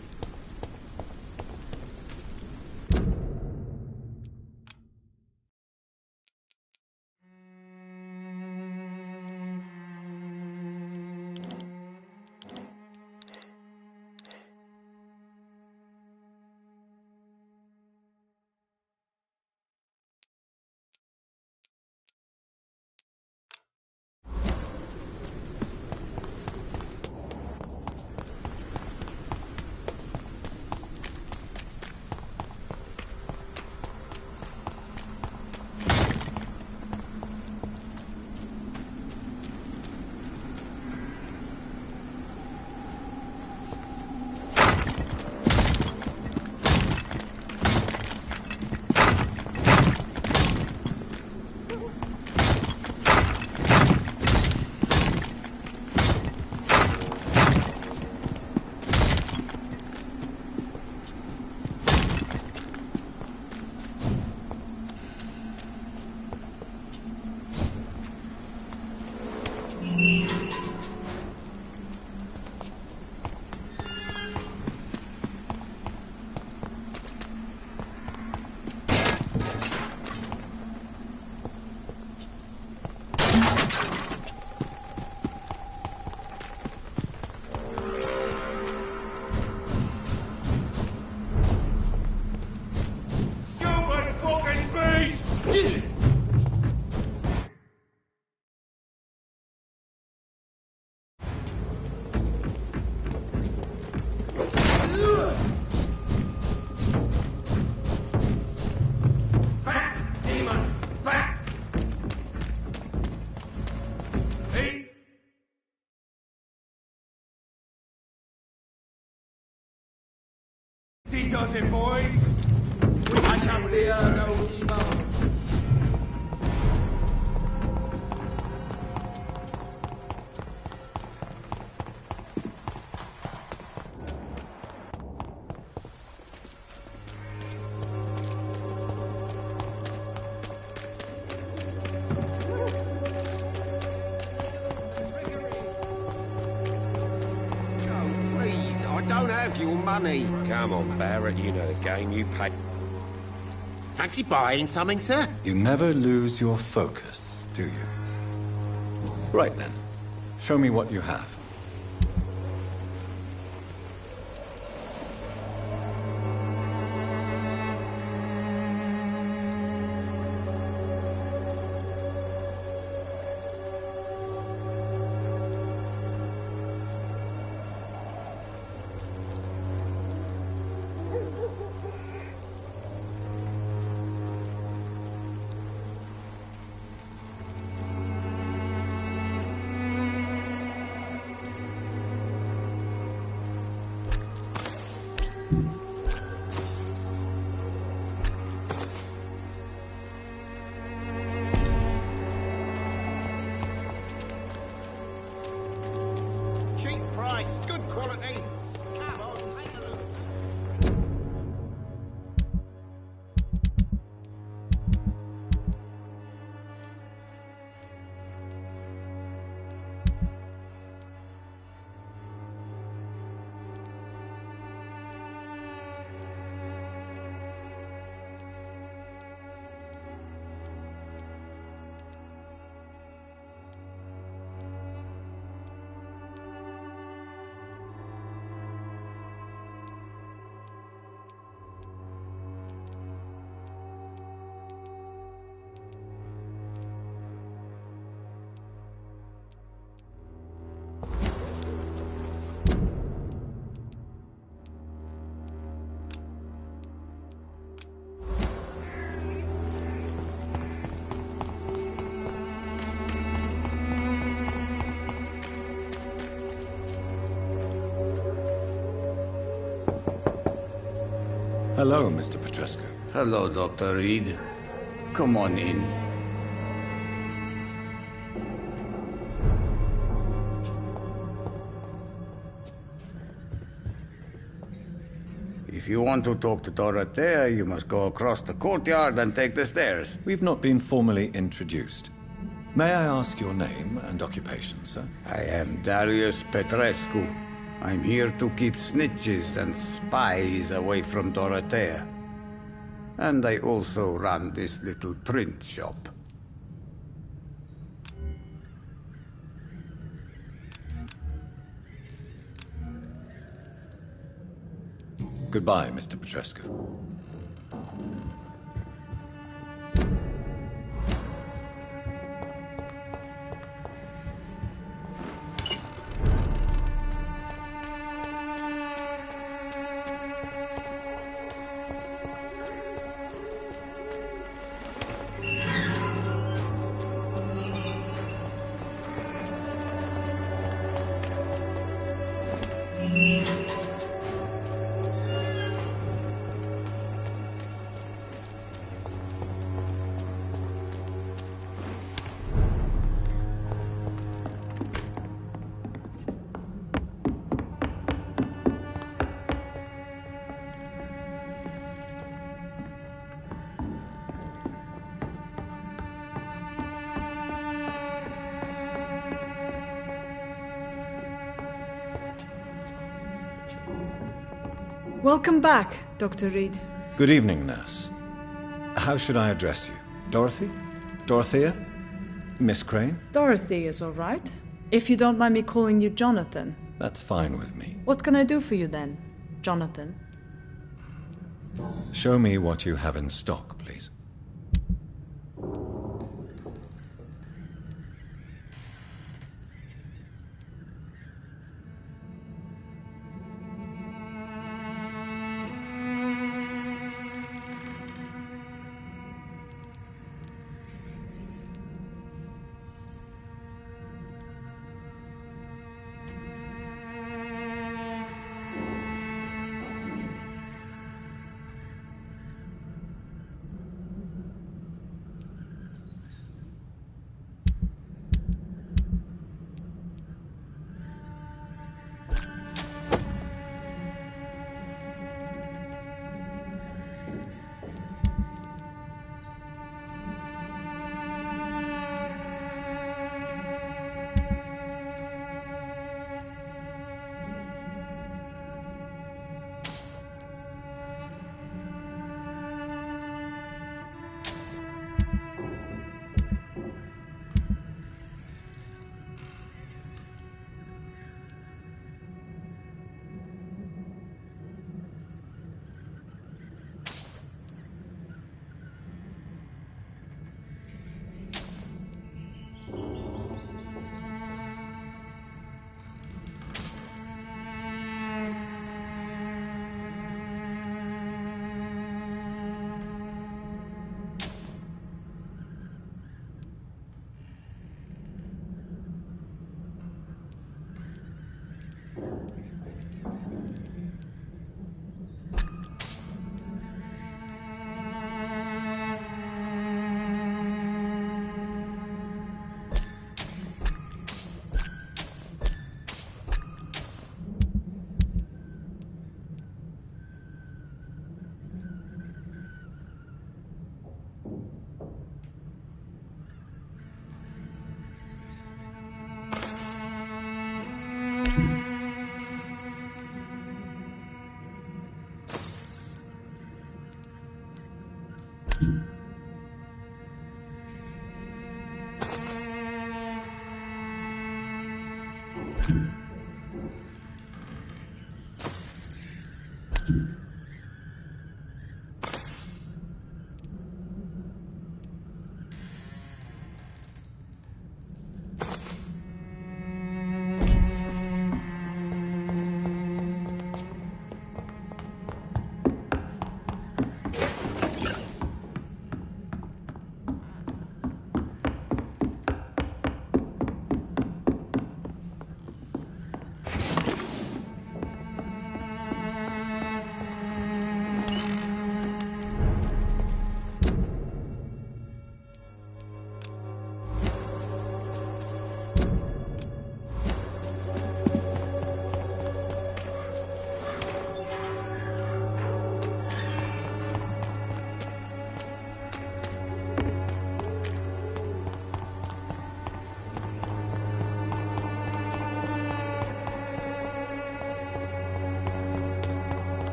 does it, boys. I shall fear no evil. Your money. Come on, Barrett, you know the game. You pay. Fancy buying something, sir? You never lose your focus, do you? Right then. Show me what you have. Good quality. Come on, take a look. Hello, Mr. Petrescu. Hello, Dr. Reed. Come on in. If you want to talk to Dorothea, you must go across the courtyard and take the stairs. We've not been formally introduced. May I ask your name and occupation, sir? I am Darius Petrescu. I'm here to keep snitches and spies away from Dorothea. And I also run this little print shop. Goodbye, Mr. Petrescu. Welcome back, Dr. Reed. Good evening, nurse. How should I address you? Dorothy? Dorothea? Miss Crane? Dorothy is all right. If you don't mind me calling you Jonathan. That's fine with me. What can I do for you then, Jonathan? Show me what you have in stock, please.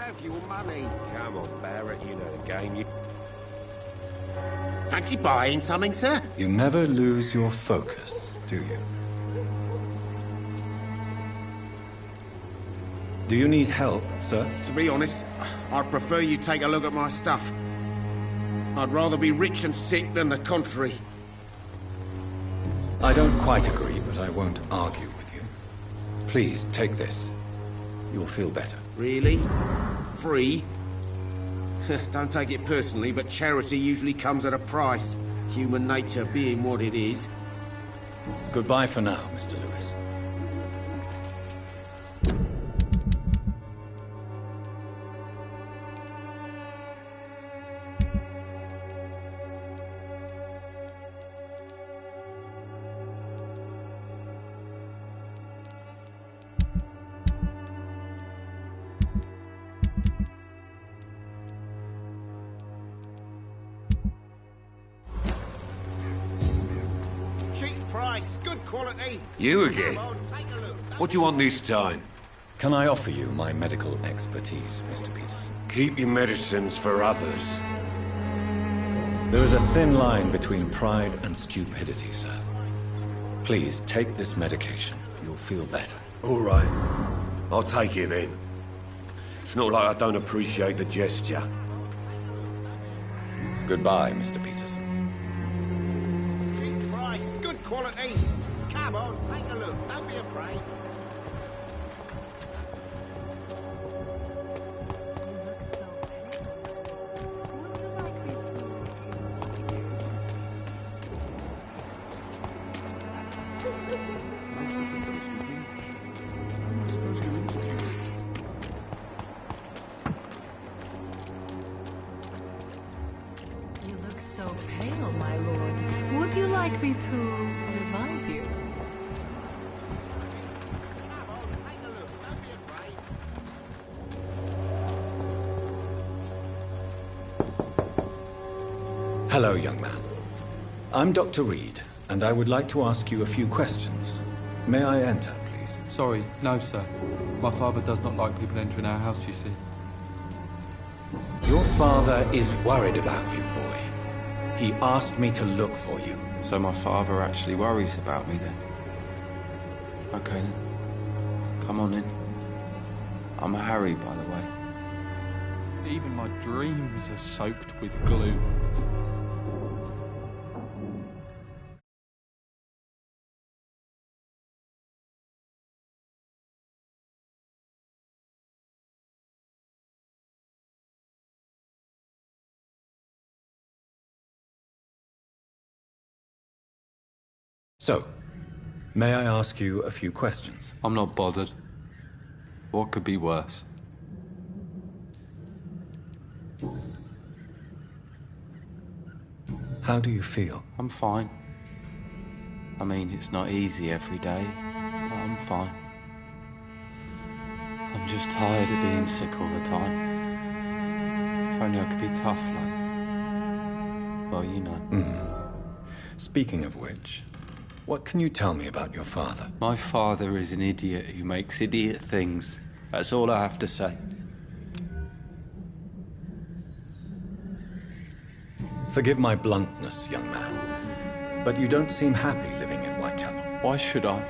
have your money. Come on, Barrett, you know the game. You... Fancy buying something, sir? You never lose your focus, do you? Do you need help, sir? To be honest, I'd prefer you take a look at my stuff. I'd rather be rich and sick than the contrary. I don't quite agree, but I won't argue with you. Please, take this. You'll feel better. Really? Free? Don't take it personally, but charity usually comes at a price. Human nature being what it is. Goodbye for now, Mr. Lewis. Good quality. You again? What do you want this time? Can I offer you my medical expertise, Mr. Peterson? Keep your medicines for others. There is a thin line between pride and stupidity, sir. Please, take this medication. You'll feel better. All right. I'll take it then. It's not like I don't appreciate the gesture. Goodbye, Mr. Peterson. Cheap price, good quality. Come on, take a look. Don't be afraid. You look so pale, my lord. Would you like me to revive you? Hello, young man. I'm Dr. Reed, and I would like to ask you a few questions. May I enter, please? Sorry, no, sir. My father does not like people entering our house, you see. Your father is worried about you, boy. He asked me to look for you. So my father actually worries about me, then? Okay, then. Come on in. I'm Harry, by the way. Even my dreams are soaked with glue. So, may I ask you a few questions? I'm not bothered. What could be worse? How do you feel? I'm fine. I mean, it's not easy every day, but I'm fine. I'm just tired of being sick all the time. If only I could be tough, like... Well, you know. Speaking of which, what can you tell me about your father? My father is an idiot who makes idiot things. That's all I have to say. Forgive my bluntness, young man, but you don't seem happy living in Whitechapel. Why should I?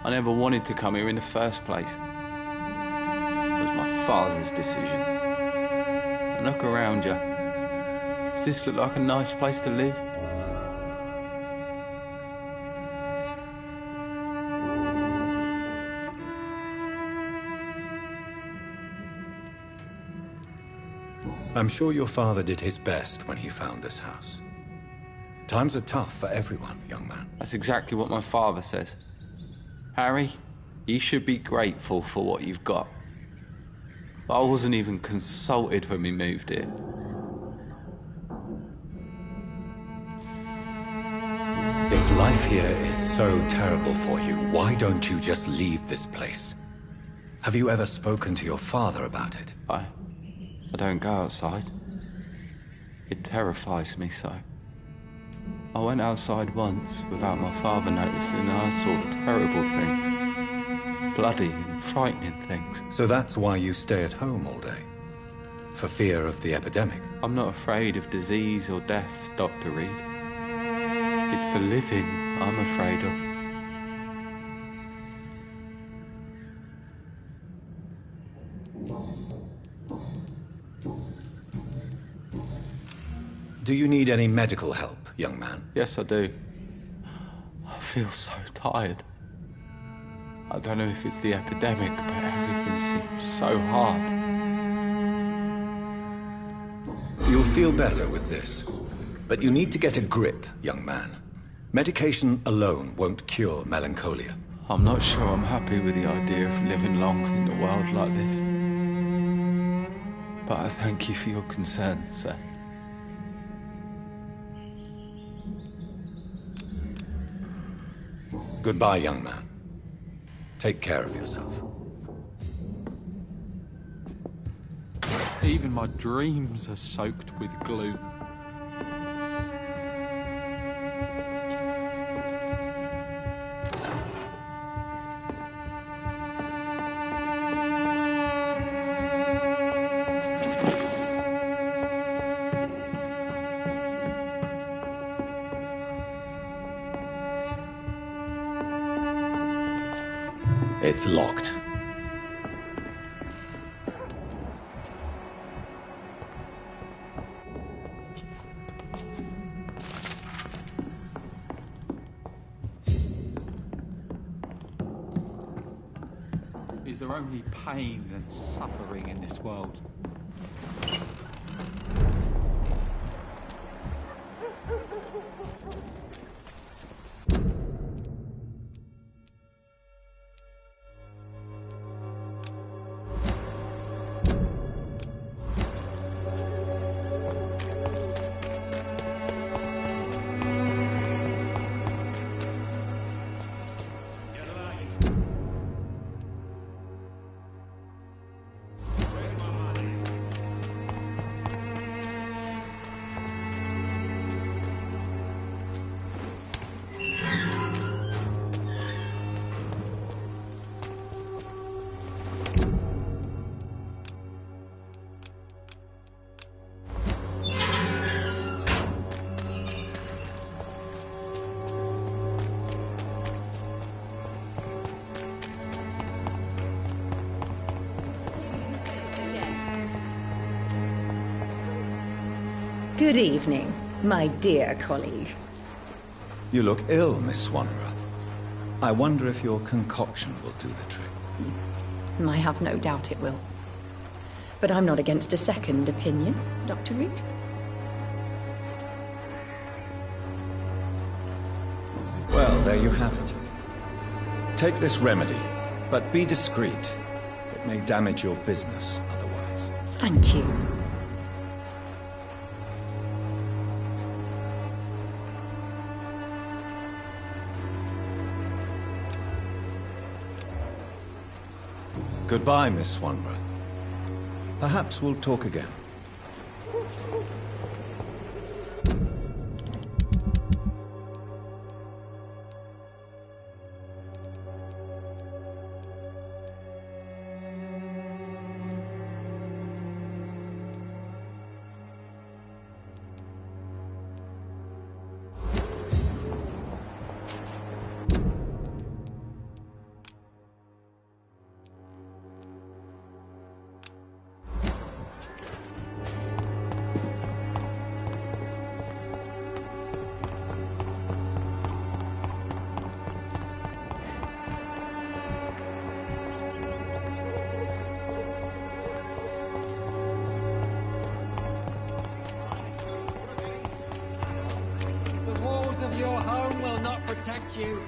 I never wanted to come here in the first place. It was my father's decision. And look around you. Does this look like a nice place to live? I'm sure your father did his best when he found this house. Times are tough for everyone, young man. That's exactly what my father says. Harry, you should be grateful for what you've got. But I wasn't even consulted when we moved here. If life here is so terrible for you, why don't you just leave this place? Have you ever spoken to your father about it? I don't go outside. It terrifies me so. I went outside once without my father noticing and I saw terrible things. bloody and frightening things. So that's why you stay at home all day? For fear of the epidemic? I'm not afraid of disease or death, Dr. Reed. It's the living I'm afraid of. Do you need any medical help, young man? Yes, I do. I feel so tired. I don't know if it's the epidemic, but everything seems so hard. You'll feel better with this. But you need to get a grip, young man. Medication alone won't cure melancholia. I'm not sure I'm happy with the idea of living long in a world like this. But I thank you for your concern, sir. Goodbye, young man. Take care of yourself. Even my dreams are soaked with glue. It's locked. Is there only pain and suffering in this world? Good evening, my dear colleague. You look ill, Miss Swanra. I wonder if your concoction will do the trick. I have no doubt it will. But I'm not against a second opinion, Dr. Reed. Well, there you have it. Take this remedy, but be discreet. It may damage your business otherwise. Thank you. Goodbye, Miss Swanra. Perhaps we'll talk again. Of your home will not protect you.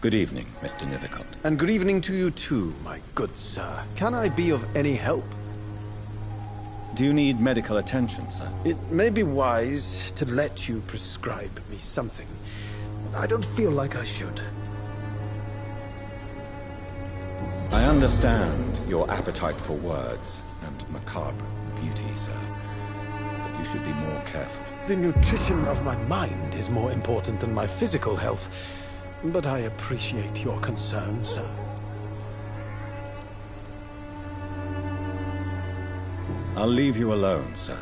Good evening, Mr. Nethercott. And good evening to you too, my good sir. Can I be of any help? Do you need medical attention, sir? It may be wise to let you prescribe me something. I don't feel like I should. I understand your appetite for words and macabre beauty, sir. But you should be more careful. The nutrition of my mind is more important than my physical health. But I appreciate your concern, sir. I'll leave you alone, sir.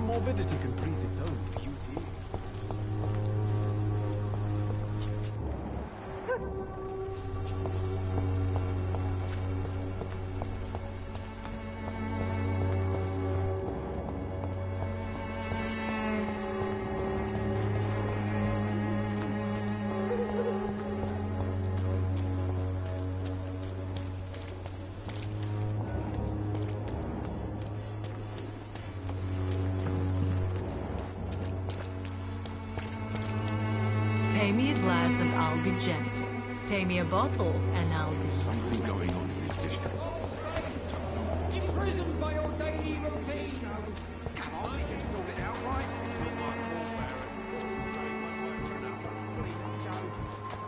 Morbidity can breathe its own beauty. Pay me a glass and I'll be gentle. Pay me a bottle and I'll be... Something going on in this district. Imprisoned by your daily routine. Come on, you can sort it out, right?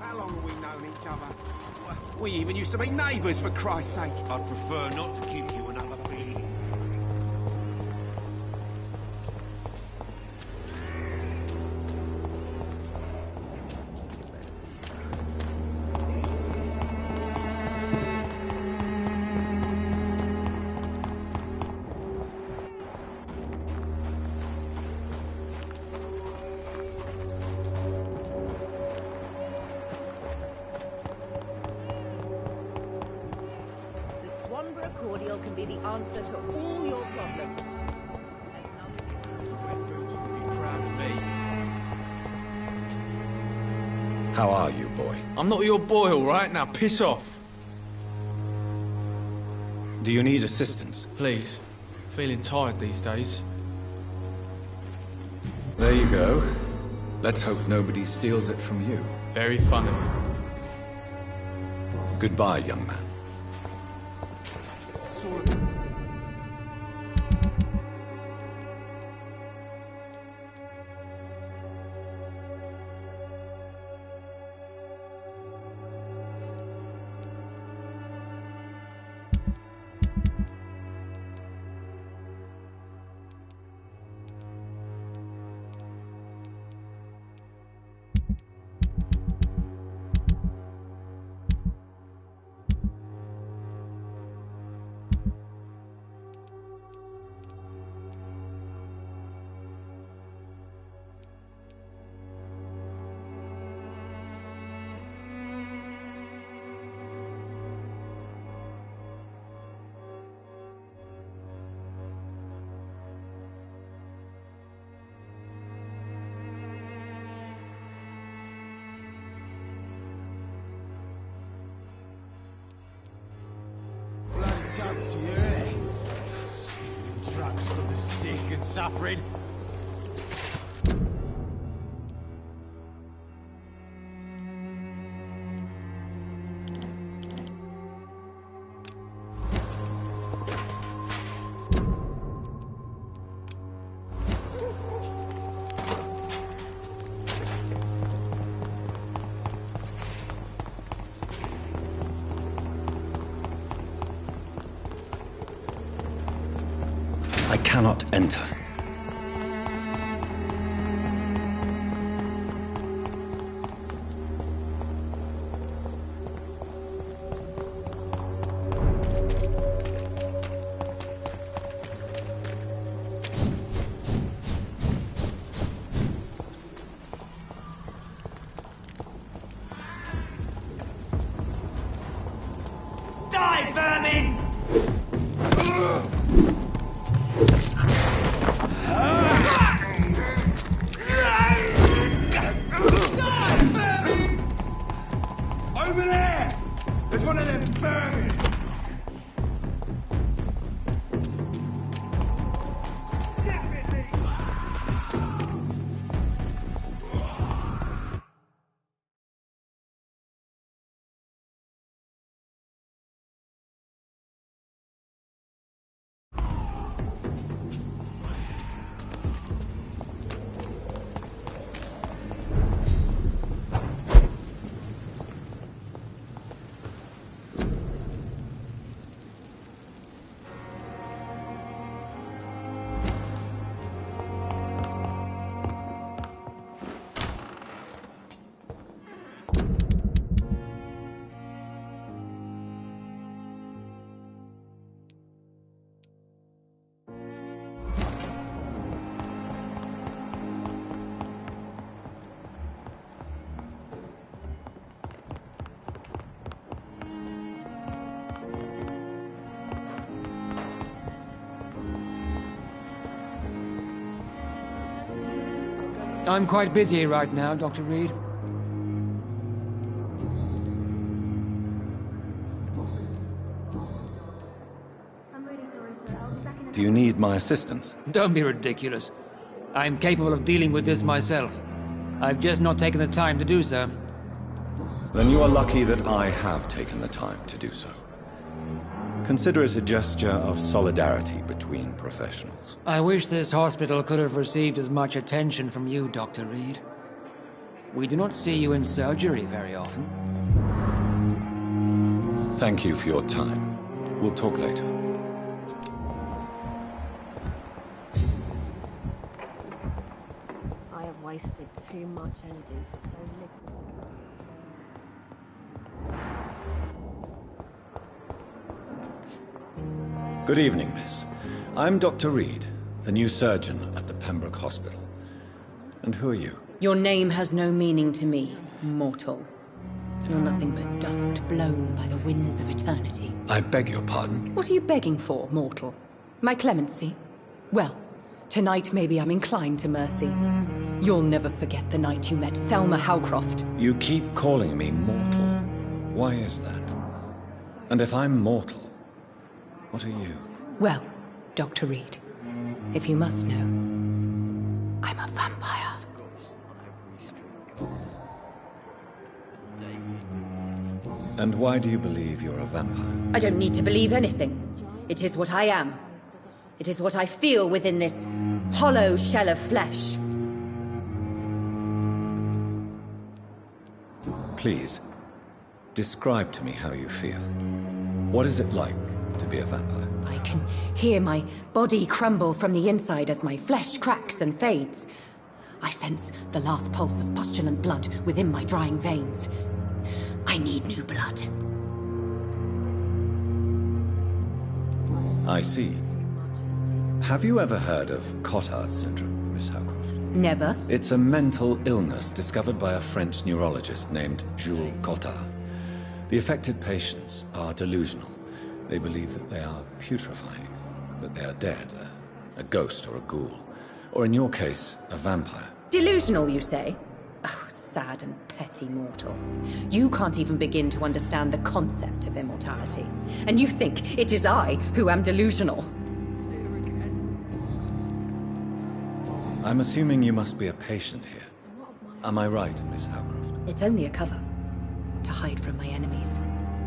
How long have we known each other? We even used to be neighbours, for Christ's sake. I'd prefer not to give you another feeling. Cordial can be the answer to all your problems. Be proud of me. How are you, boy? I'm not your boy, all right? Now piss off. Do you need assistance? Please. Feeling tired these days. There you go. Let's hope nobody steals it from you. Very funny. Goodbye, young man. Joke to you, innit? Stealing trucks from the sick and suffering. I cannot enter. Die, vermin! I'm quite busy right now, Dr. Reed. Do you need my assistance? Don't be ridiculous. I'm capable of dealing with this myself. I've just not taken the time to do so. Then you are lucky that I have taken the time to do so. Consider it a gesture of solidarity between professionals. I wish this hospital could have received as much attention from you, Dr. Reed. We do not see you in surgery very often. Thank you for your time. We'll talk later. I have wasted too much energy for so little. Good evening, miss. I'm Dr. Reed, the new surgeon at the Pembroke Hospital. And who are you? Your name has no meaning to me, mortal. You're nothing but dust blown by the winds of eternity. I beg your pardon? What are you begging for, mortal? My clemency? Well, tonight maybe I'm inclined to mercy. You'll never forget the night you met Thelma Howcroft. You keep calling me mortal. Why is that? And if I'm mortal, what are you? Well, Dr. Reed, if you must know, I'm a vampire. And why do you believe you're a vampire? I don't need to believe anything. It is what I am. It is what I feel within this hollow shell of flesh. Please, describe to me how you feel. What is it like to be a vampire? I can hear my body crumble from the inside as my flesh cracks and fades. I sense the last pulse of postulant blood within my drying veins. I need new blood. I see. Have you ever heard of Cotard syndrome, Miss Howcroft? Never. It's a mental illness discovered by a French neurologist named Jules Cotard. The affected patients are delusional. They believe that they are putrefying, that they are dead, a ghost or a ghoul, or in your case, a vampire. Delusional, you say? Oh, sad and petty mortal. You can't even begin to understand the concept of immortality. And you think it is I who am delusional. I'm assuming you must be a patient here. Am I right, Miss Howcroft? It's only a cover. To hide from my enemies.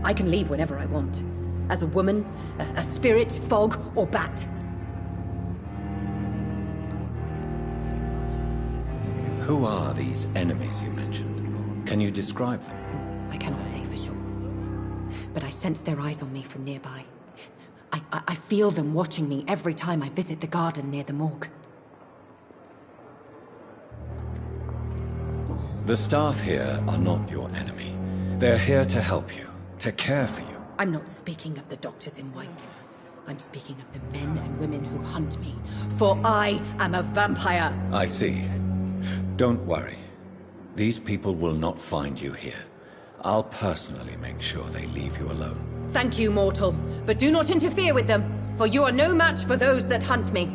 I can leave whenever I want. As a woman, a spirit, fog, or bat. Who are these enemies you mentioned? Can you describe them? I cannot say for sure. But I sense their eyes on me from nearby. I feel them watching me every time I visit the garden near the morgue. The staff here are not your enemy. They're here to help you, to care for you. I'm not speaking of the doctors in white. I'm speaking of the men and women who hunt me. For I am a vampire. I see. Don't worry. These people will not find you here. I'll personally make sure they leave you alone. Thank you, mortal. But do not interfere with them, for you are no match for those that hunt me.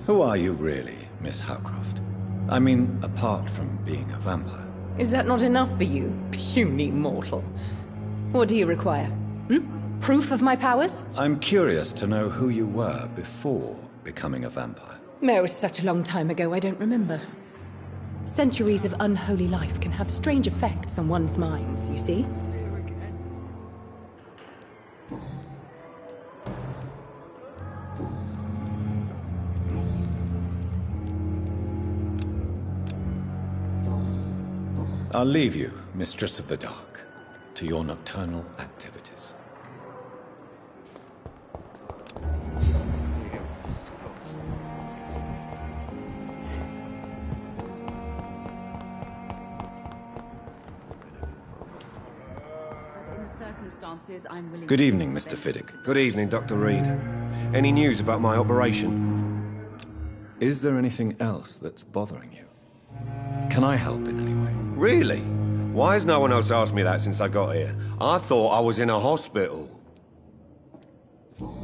Who are you really, Miss Howcroft? I mean, apart from being a vampire. Is that not enough for you, puny mortal? What do you require? Proof of my powers? I'm curious to know who you were before becoming a vampire. It was such a long time ago, I don't remember. Centuries of unholy life can have strange effects on one's minds, you see? I'll leave you, Mistress of the Dark, to your nocturnal activities. I'm willing. Good evening, Mr. Fiddick. Good evening, Dr. Reed. Any news about my operation? Is there anything else that's bothering you? Can I help in any way? Really? Why has no one else asked me that since I got here? I thought I was in a hospital.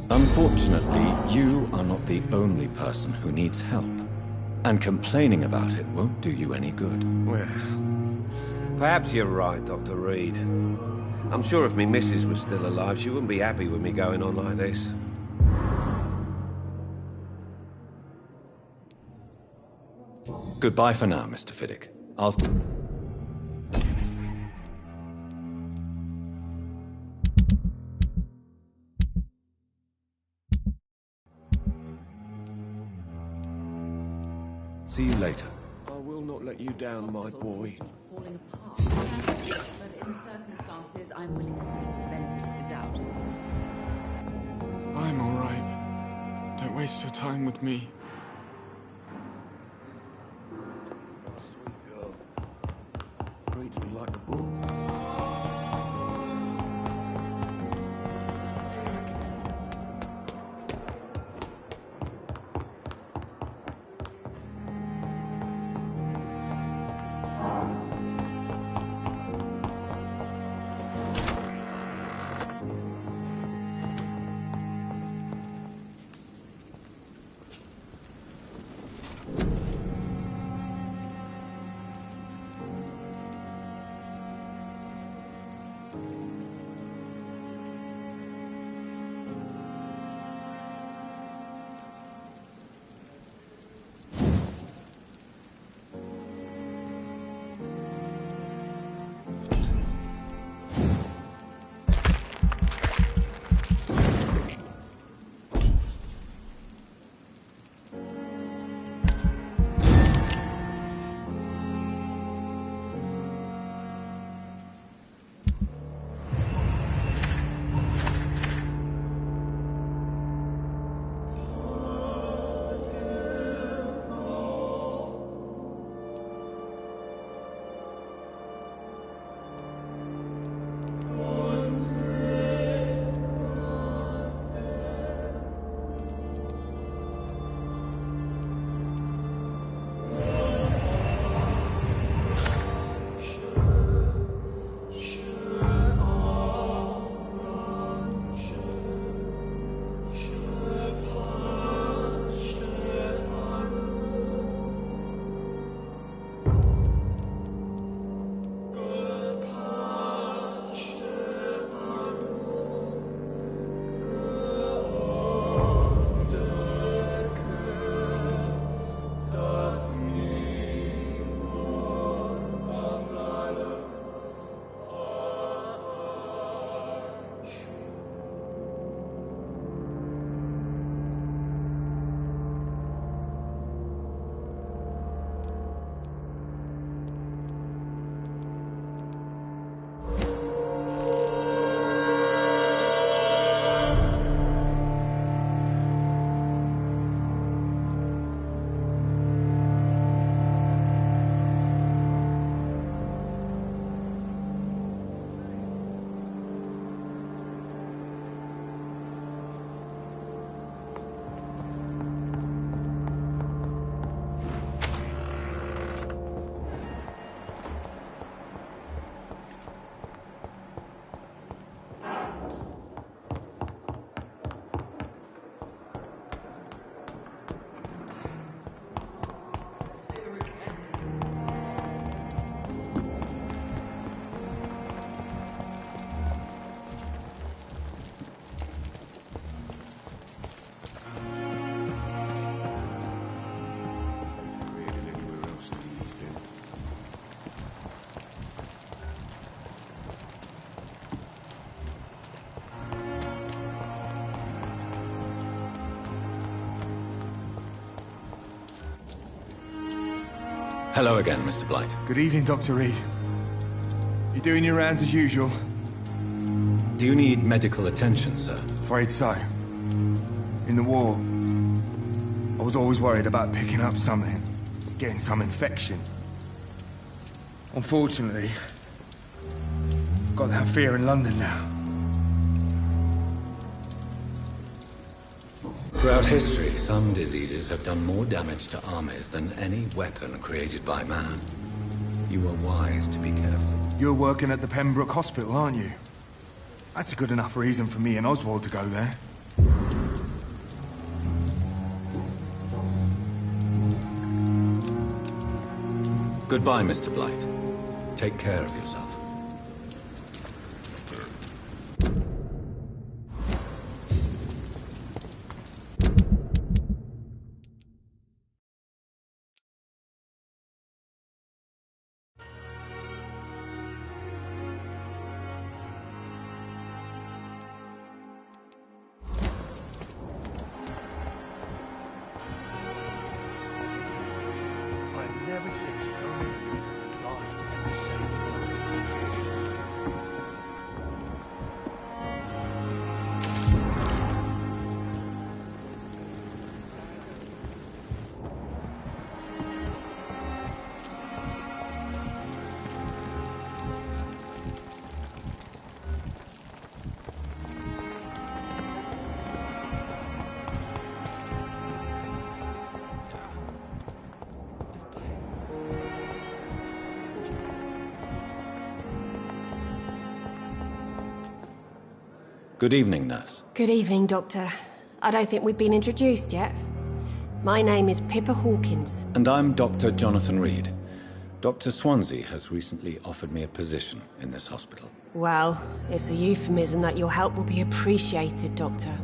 Unfortunately, you are not the only person who needs help. And complaining about it won't do you any good. Well, perhaps you're right, Dr. Reed. I'm sure if me missus was still alive, she wouldn't be happy with me going on like this. Goodbye for now, Mr. Fiddick. I'll... See you later. I will not let you down, my boy. Falling apart. But in circumstances, I'm willing to give the benefit of the doubt. I'm all right. Don't waste your time with me. Sweet girl. Reads me like a book. Hello again, Mr. Blight. Good evening, Dr. Reed. You doing your rounds as usual? Do you need medical attention, sir? Afraid so. In the war, I was always worried about picking up something, getting some infection. Unfortunately, I've got that fear in London now. Throughout history, some diseases have done more damage to armies than any weapon created by man. You were wise to be careful. You're working at the Pembroke Hospital, aren't you? That's a good enough reason for me and Oswald to go there. Goodbye, Mr. Blight. Take care of yourself. Good evening, nurse. Good evening, Doctor. I don't think we've been introduced yet. My name is Pippa Hawkins. And I'm Dr. Jonathan Reed. Dr. Swansea has recently offered me a position in this hospital. Well, it's a euphemism that your help will be appreciated, Doctor.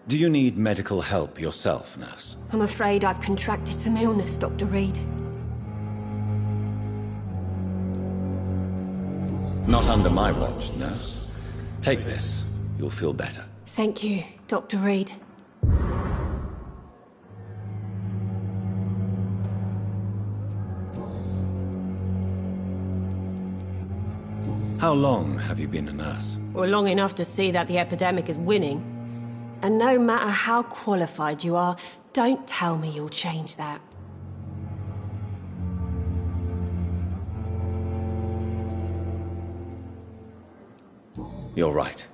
Do you need medical help yourself, nurse? I'm afraid I've contracted some illness, Dr. Reed. Not under my watch, nurse. Take this. You'll feel better. Thank you, Dr. Reed. How long have you been a nurse? Well, long enough to see that the epidemic is winning. And no matter how qualified you are, don't tell me you'll change that. You're right.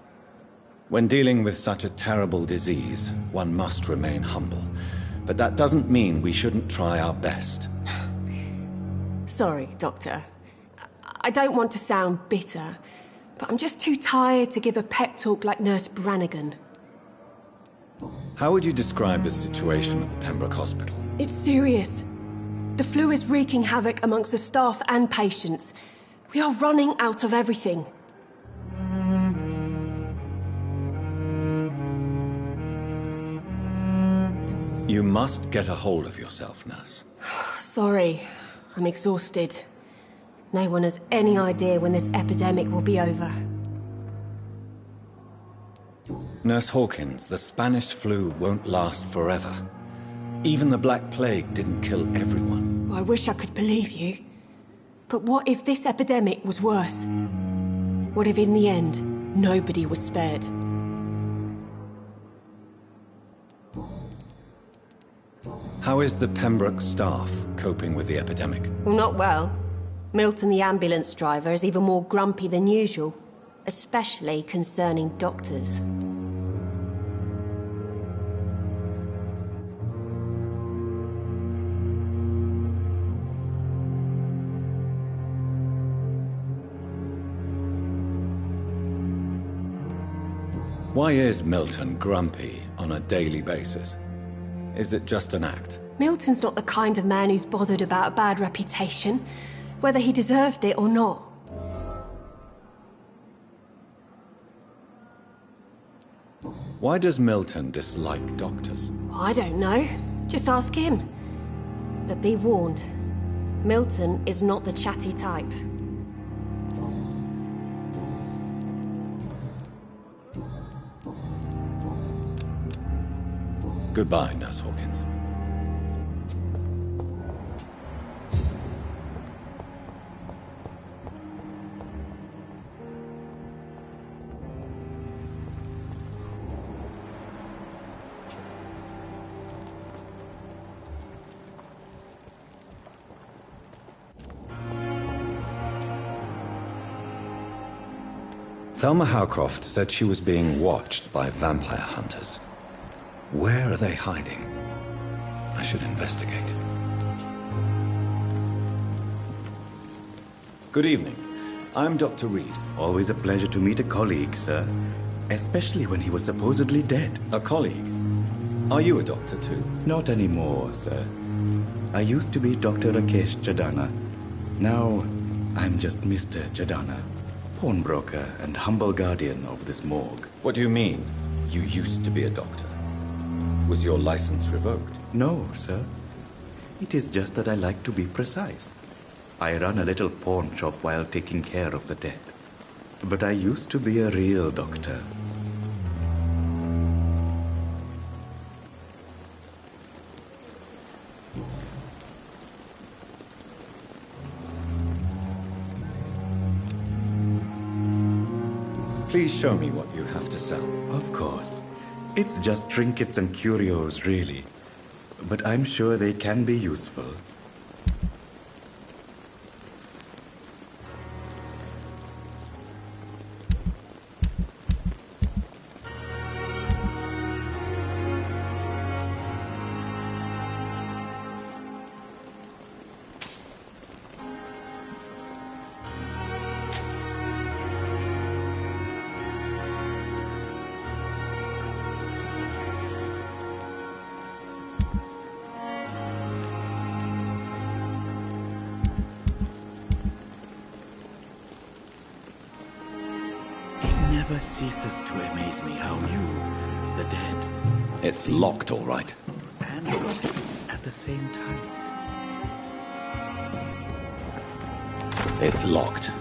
When dealing with such a terrible disease, one must remain humble. But that doesn't mean we shouldn't try our best. Sorry, Doctor. I don't want to sound bitter, but I'm just too tired to give a pep talk like Nurse Brannigan. How would you describe the situation at the Pembroke Hospital? It's serious. The flu is wreaking havoc amongst the staff and patients. We are running out of everything. You must get a hold of yourself, nurse. Sorry, I'm exhausted. No one has any idea when this epidemic will be over. Nurse Hawkins, the Spanish flu won't last forever. Even the Black Plague didn't kill everyone. I wish I could believe you. But what if this epidemic was worse? What if in the end, nobody was spared? How is the Pembroke staff coping with the epidemic? Well, not well. Milton, the ambulance driver, is even more grumpy than usual. Especially concerning doctors. Why is Milton grumpy on a daily basis? Is it just an act? Milton's not the kind of man who's bothered about a bad reputation, whether he deserved it or not. Why does Milton dislike doctors? I don't know. Just ask him. But be warned, Milton is not the chatty type. Goodbye, Nurse Hawkins. Thelma Howcroft said she was being watched by vampire hunters. Where are they hiding? I should investigate. Good evening. I'm Dr. Reed. Always a pleasure to meet a colleague, sir. Especially when he was supposedly dead. A colleague? Are you a doctor too? Not anymore, sir. I used to be Dr. Rakesh Jadana. Now, I'm just Mr. Jadana, pawnbroker and humble guardian of this morgue. What do you mean, you used to be a doctor? Was your license revoked? No, sir. It is just that I like to be precise. I run a little pawn shop while taking care of the dead. But I used to be a real doctor. Please show me what you have to sell. Of course. It's just trinkets and curios, really. But I'm sure they can be useful. Never ceases to amaze me how you, the dead... It's locked, all right. And at the same time. It's locked.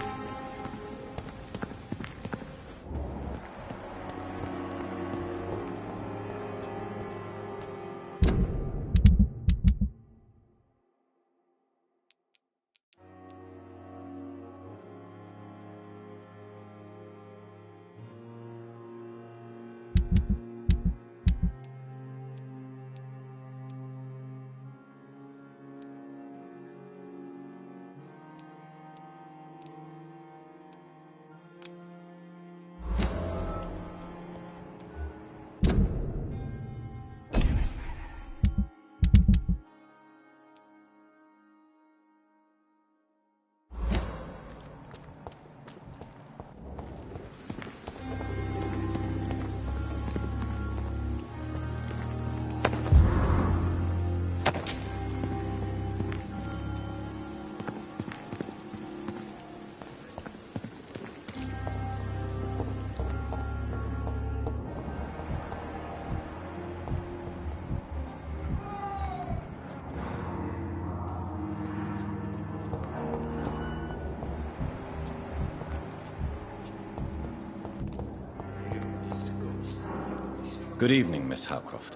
Good evening, Miss Howcroft.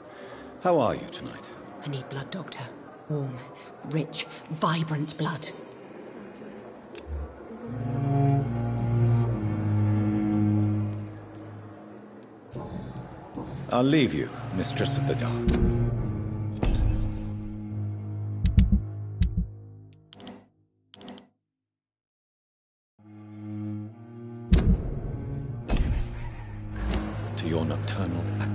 How are you tonight? I need blood, Doctor. Warm, rich, vibrant blood. I'll leave you, Mistress of the Dark. To your nocturnal act.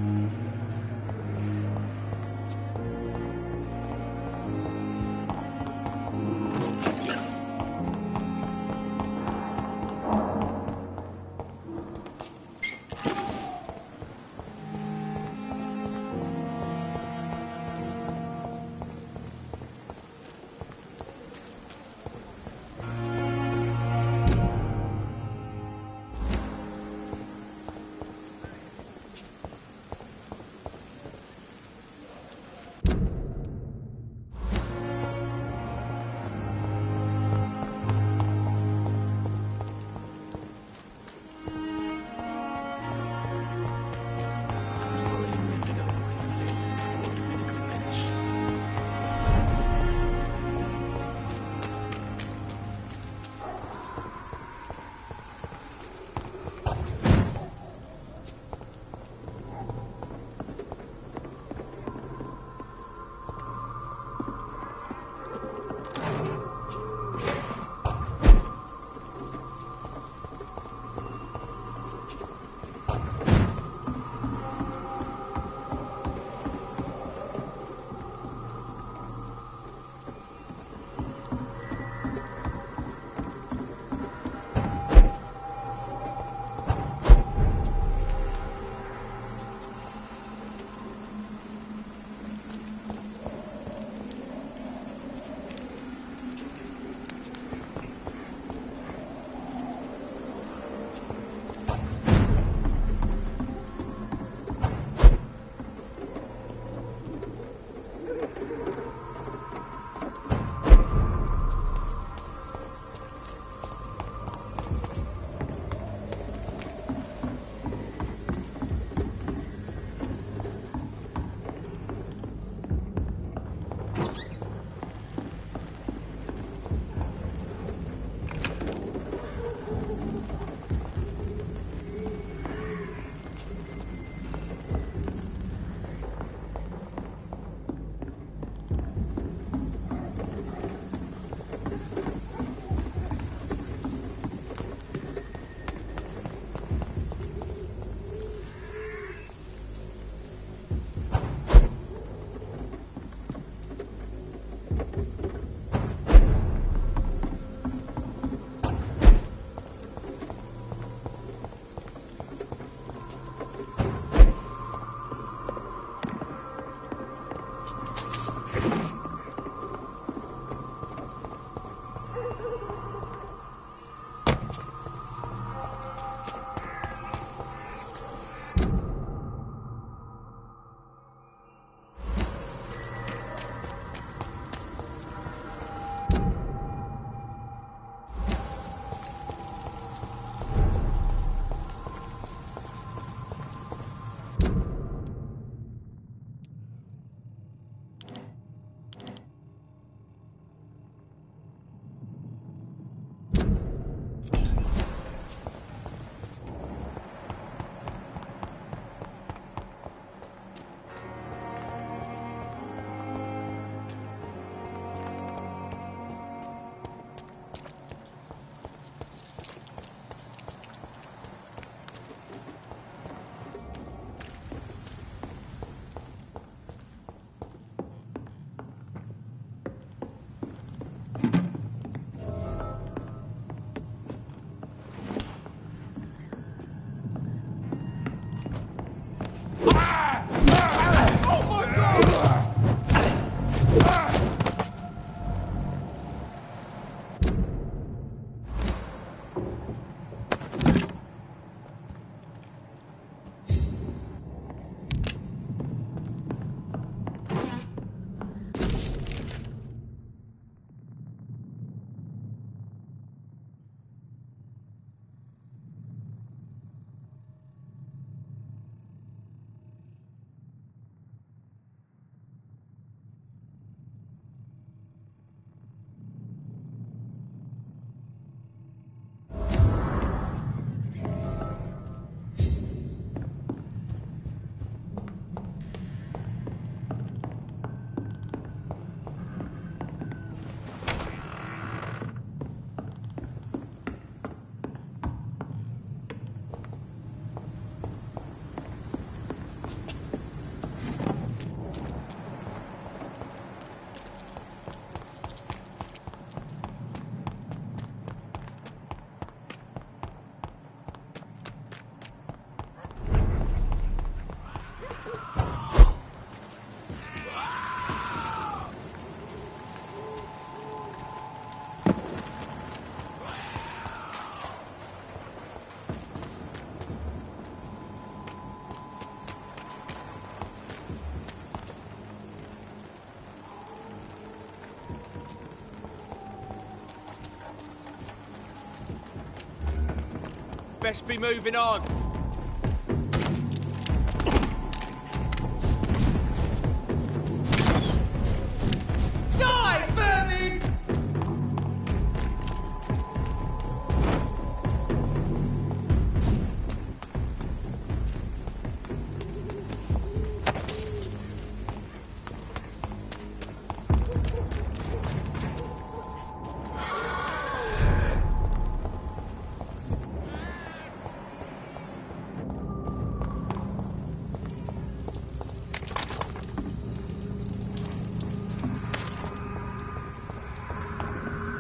Best be moving on.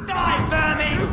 Die, vermin!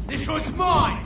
This one's mine!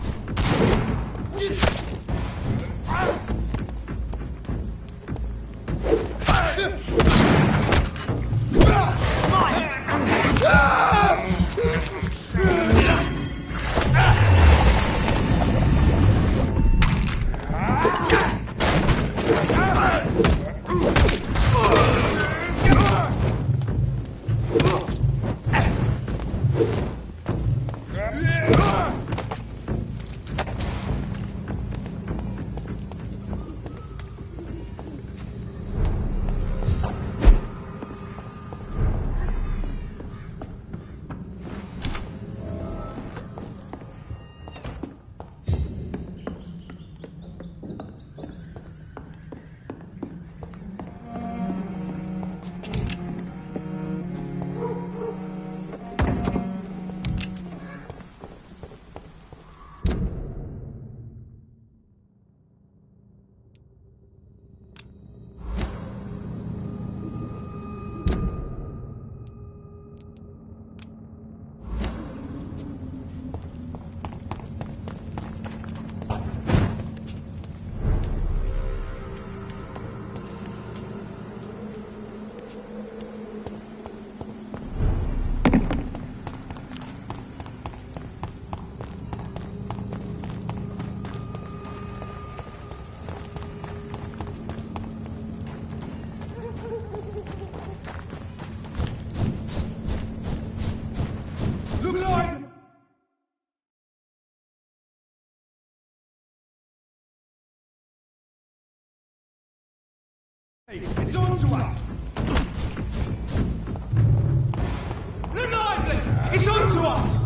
It's on to us! Look lively! It's on to us!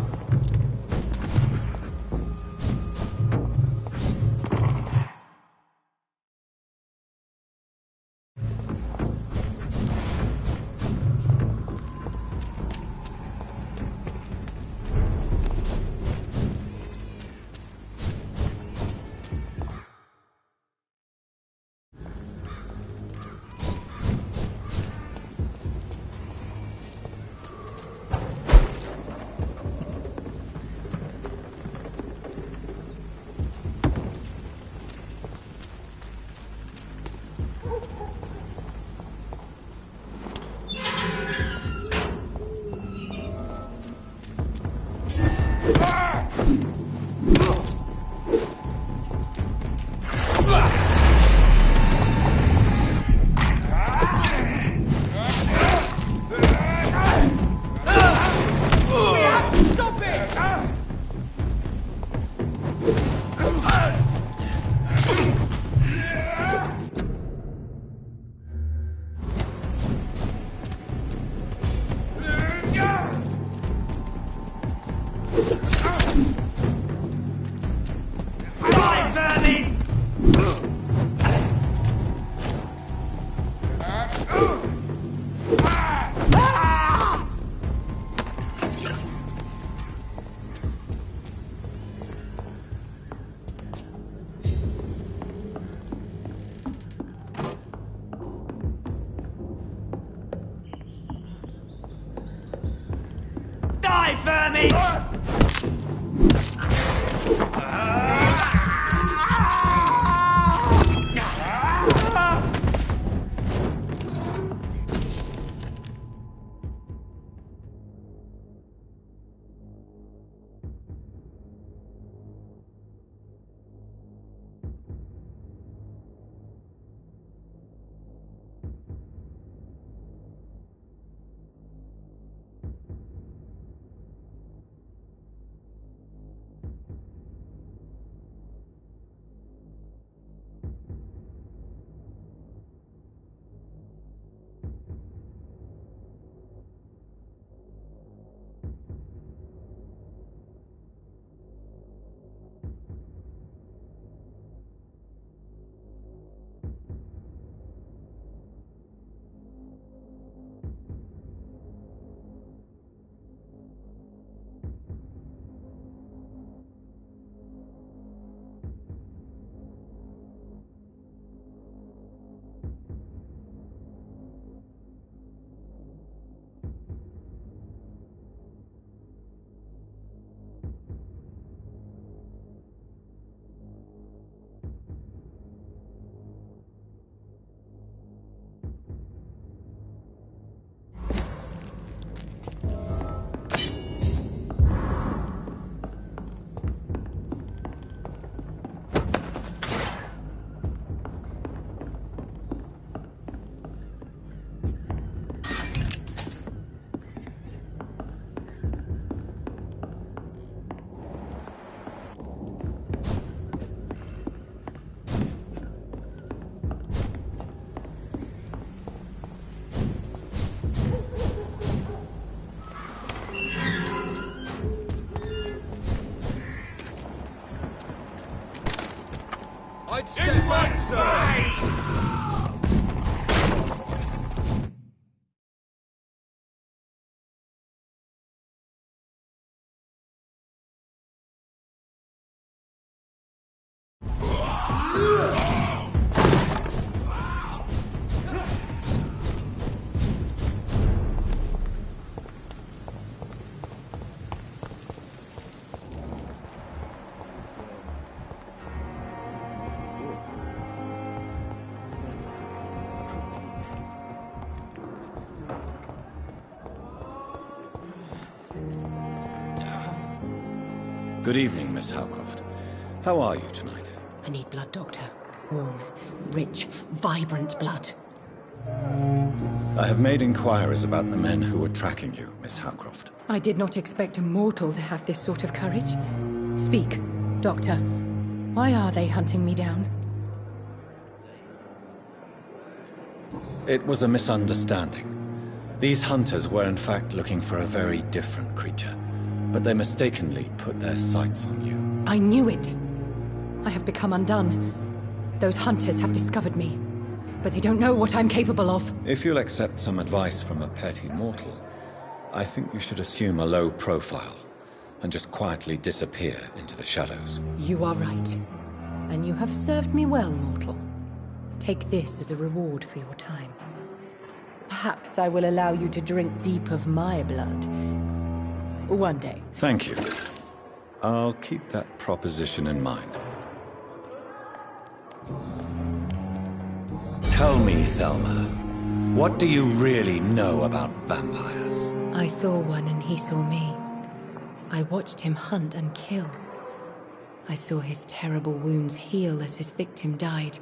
Die, vermin! I'd step back, sir! Good evening, Miss Howcroft. How are you tonight? I need blood, Doctor. Warm, rich, vibrant blood. I have made inquiries about the men who were tracking you, Miss Howcroft. I did not expect a mortal to have this sort of courage. Speak, Doctor. Why are they hunting me down? It was a misunderstanding. These hunters were in fact looking for a very different creature, but they mistakenly put their sights on you. I knew it. I have become undone. Those hunters have discovered me, but they don't know what I'm capable of. If you'll accept some advice from a petty mortal, I think you should assume a low profile and just quietly disappear into the shadows. You are right. And you have served me well, mortal. Take this as a reward for your time. Perhaps I will allow you to drink deep of my blood. One day. Thank you. I'll keep that proposition in mind. Tell me, Thelma, what do you really know about vampires? I saw one and he saw me. I watched him hunt and kill. I saw his terrible wounds heal as his victim died.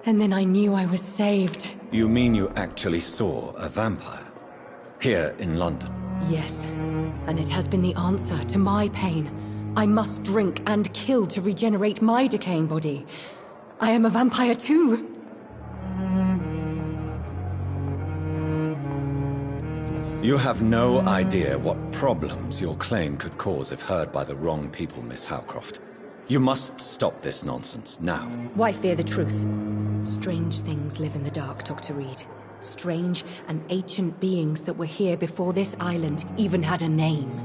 And then I knew I was saved. You mean you actually saw a vampire? Here in London? Yes. And it has been the answer to my pain. I must drink and kill to regenerate my decaying body. I am a vampire too. You have no idea what problems your claim could cause if heard by the wrong people, Miss Howcroft. You must stop this nonsense, now. Why fear the truth? Strange things live in the dark, Dr. Reed. Strange and ancient beings that were here before this island even had a name.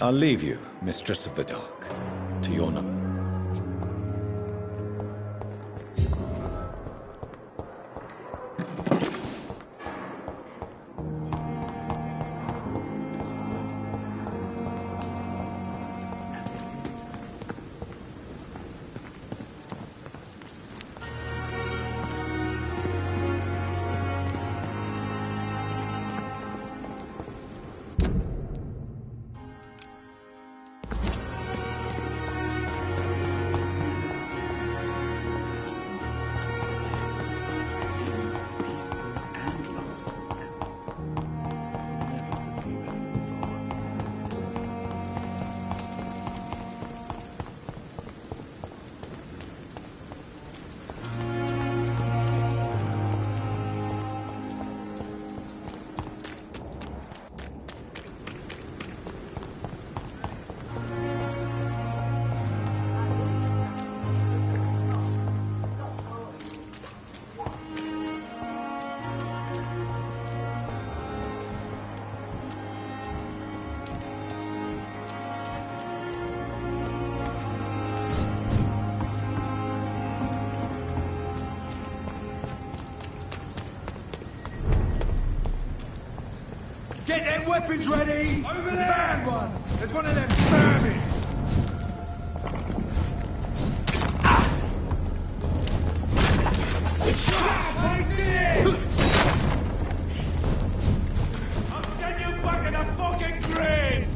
I'll leave you, Mistress of the Dark, to your number. Get them weapons ready! Over there! Found one! There's one of them vermin! I'll send you back in a fucking grave!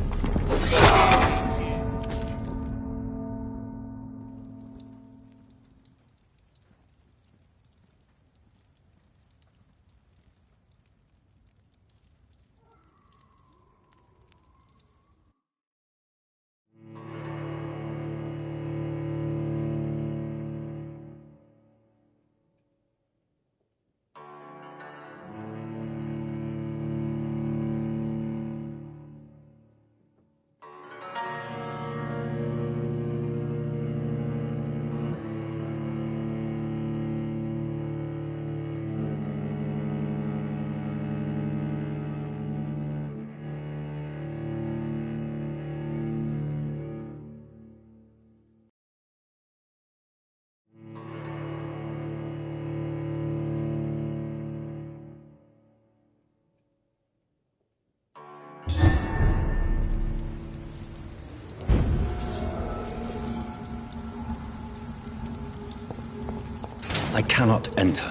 I cannot enter.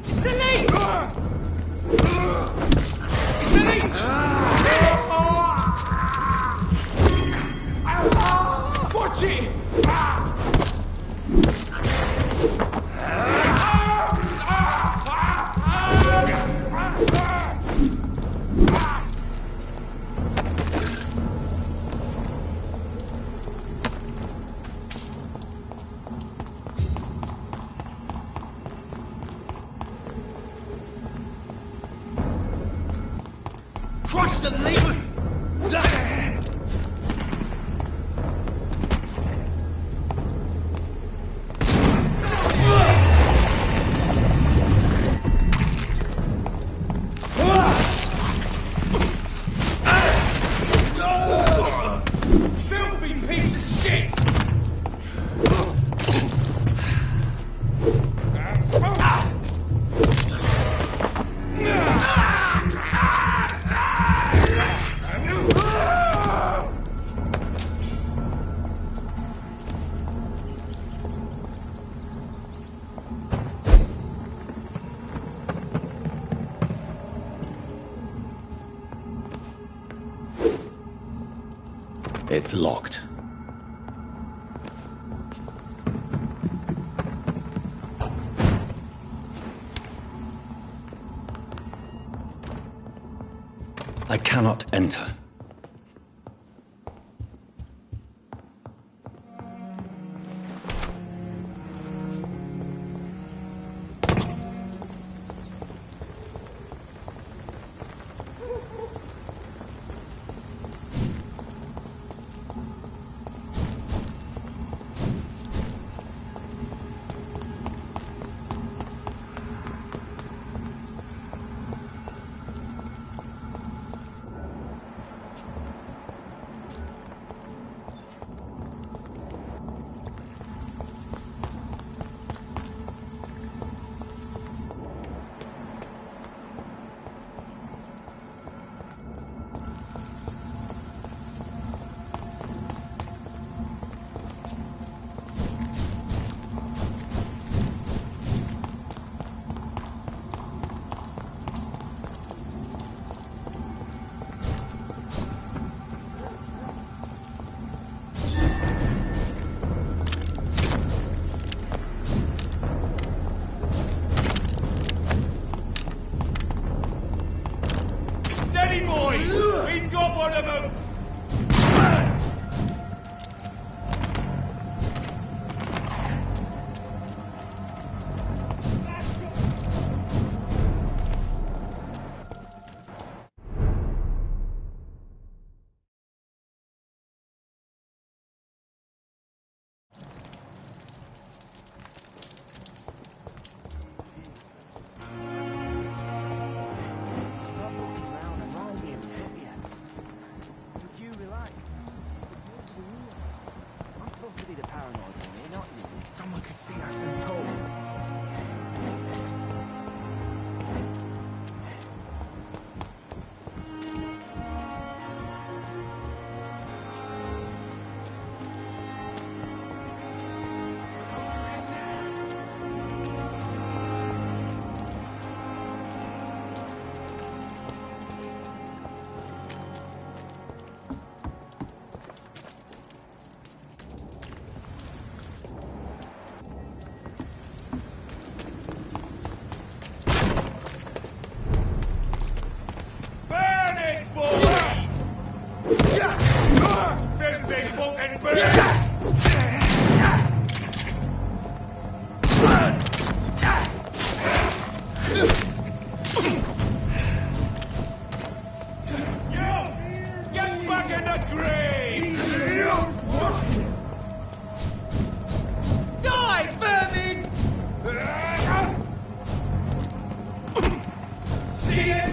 It's a leech! It's a leech! Watch it! Crush the leaf! Filthy piece of shit! It's locked. I cannot enter. Steady, boys! We've got one of them!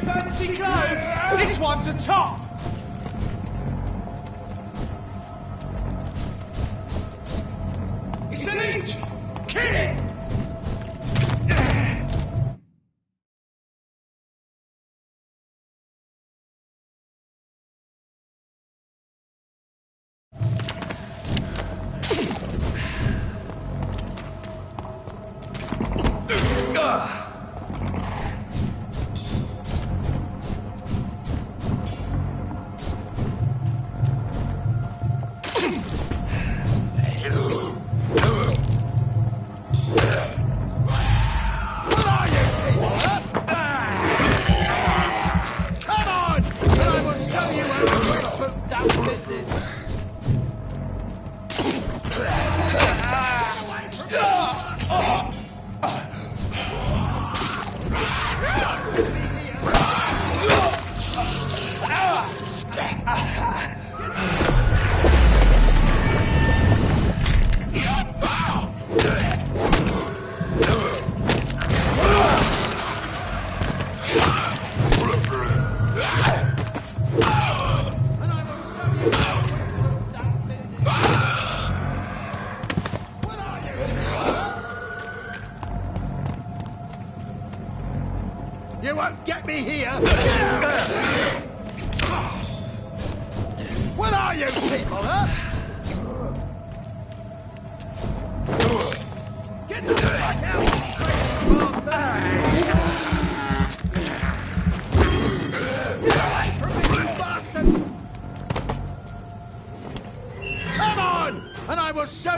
Fancy clothes! This one's a top! It's an inch! Kill it!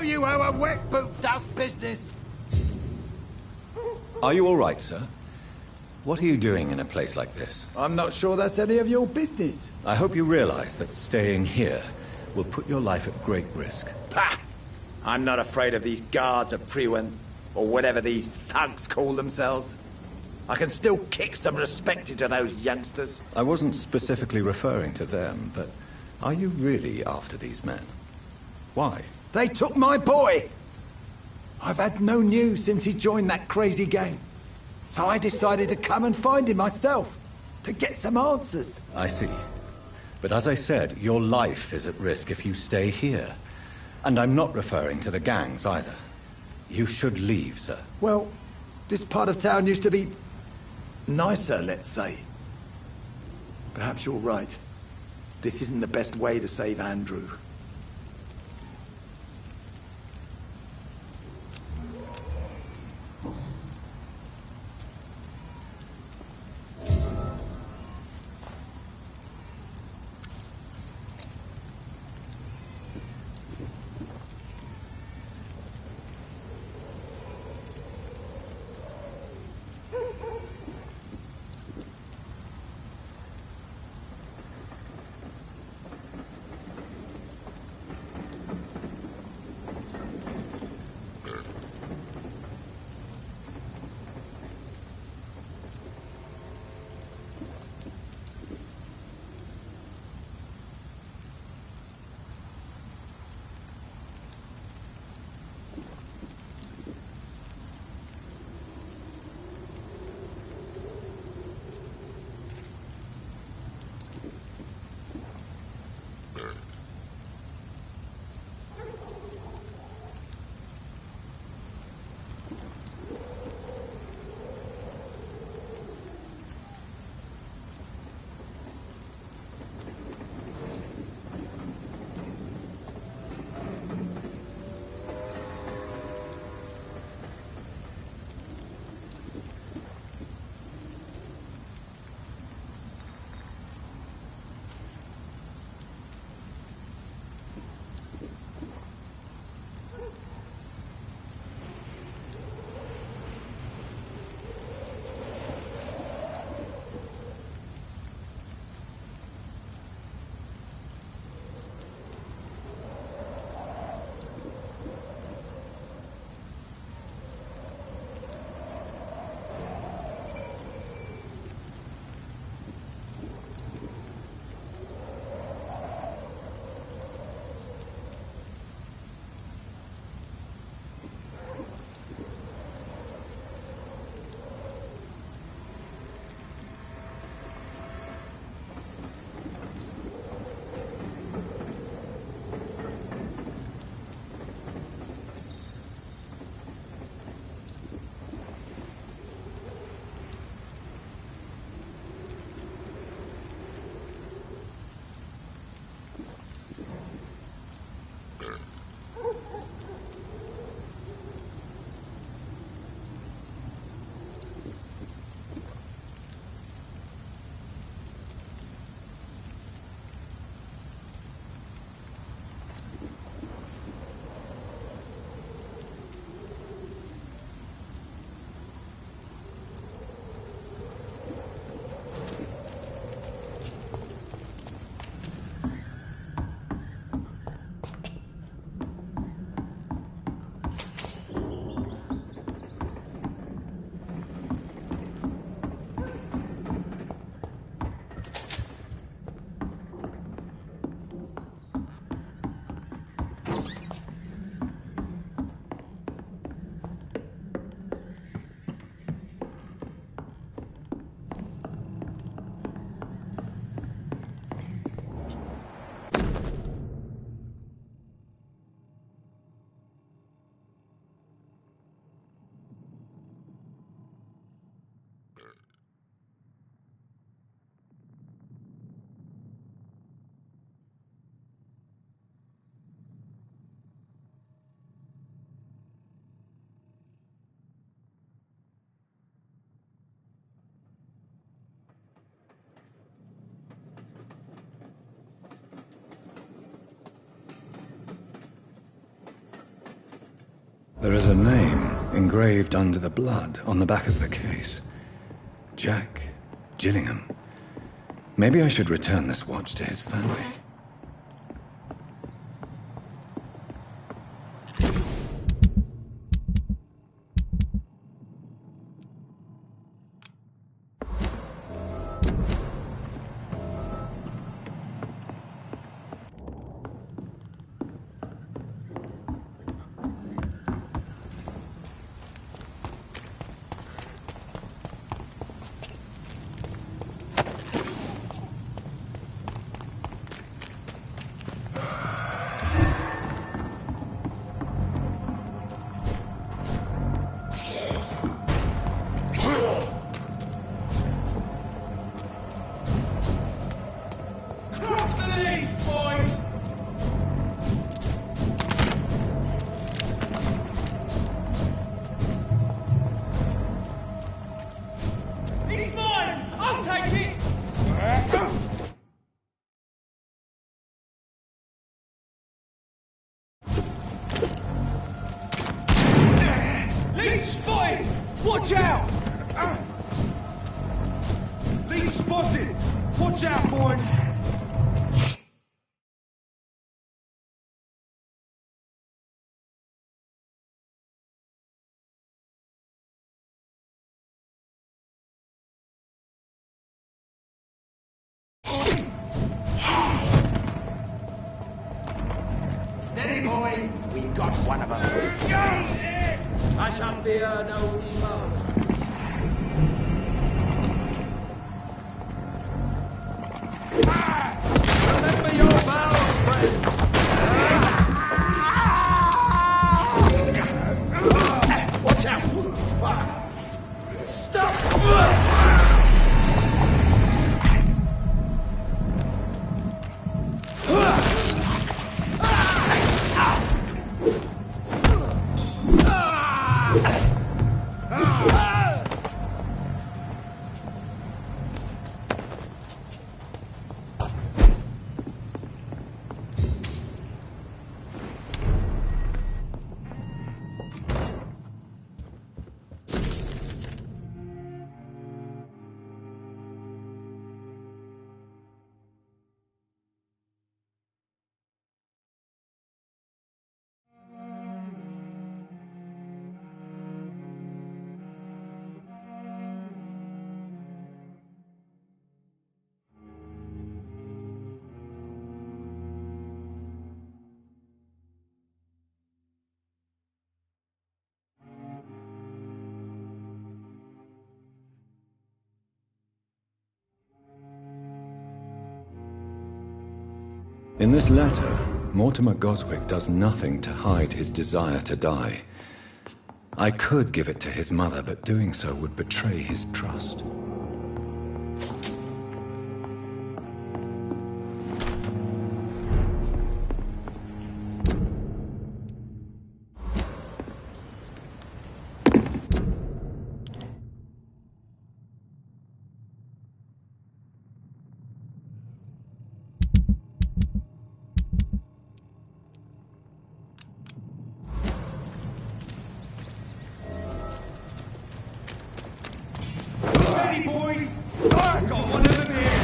you how a wet boot does business! Are you all right, sir? What are you doing in a place like this? I'm not sure that's any of your business. I hope you realize that staying here will put your life at great risk. Pah! I'm not afraid of these guards of Priwen, or whatever these thugs call themselves. I can still kick some respect into those youngsters. I wasn't specifically referring to them, but are you really after these men? Why? They took my boy! I've had no news since he joined that crazy gang. So I decided to come and find him myself, to get some answers. I see. But as I said, your life is at risk if you stay here. And I'm not referring to the gangs either. You should leave, sir. Well, this part of town used to be nicer, let's say. Perhaps you're right. This isn't the best way to save Andrew. There is a name engraved under the blood on the back of the case. Jack Gillingham. Maybe I should return this watch to his family. Watch out! Leech spotted! Watch out, boys! Steady, boys! We've got one of them. I shall fear no evil. Remember your vows, friend! Watch out! It's fast! Stop! In this letter, Mortimer Goswick does nothing to hide his desire to die. I could give it to his mother, but doing so would betray his trust. Boys! I've got one of them here!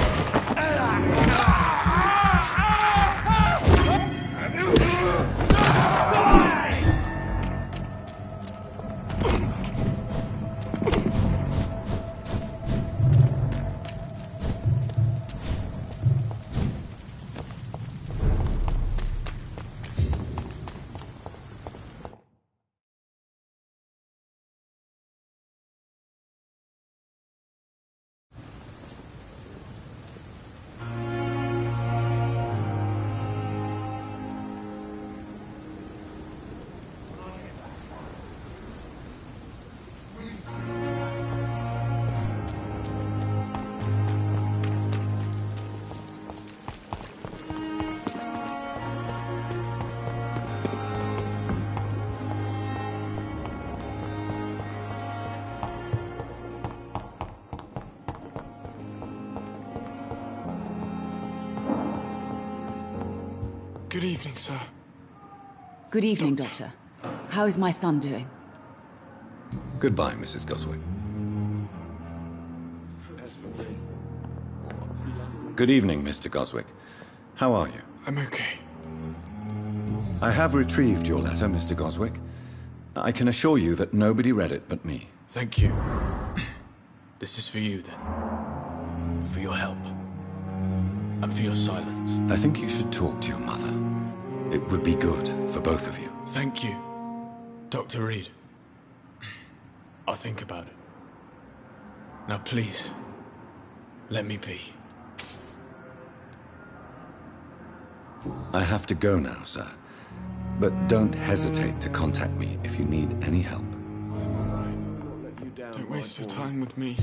Good evening, sir. Good evening, Doctor. How is my son doing? Goodbye, Mrs. Goswick. Good evening, Mr. Goswick. How are you? I'm okay. I have retrieved your letter, Mr. Goswick. I can assure you that nobody read it but me. Thank you. This is for you, then. For your help. And for your silence. I think you should talk to your mother. It would be good for both of you. Thank you, Dr. Reed. I'll think about it. Now please, let me be. I have to go now, sir. But don't hesitate to contact me if you need any help. Don't waste your time with me.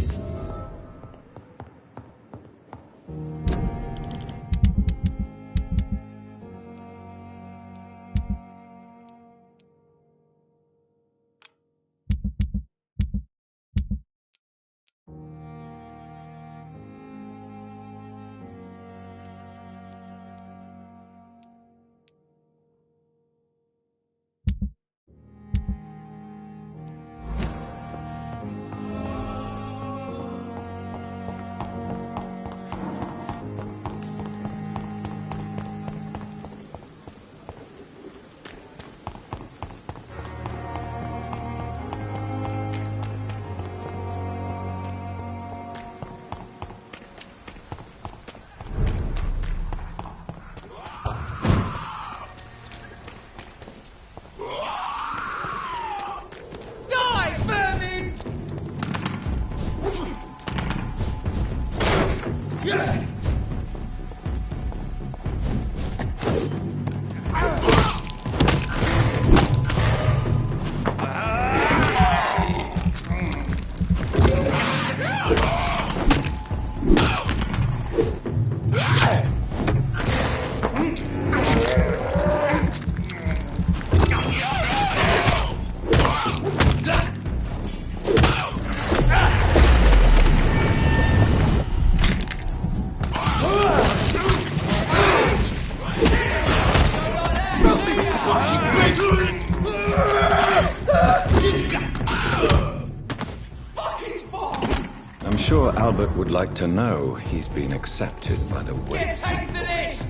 I'm sure Albert would like to know he's been accepted by the way. Get a taste of this!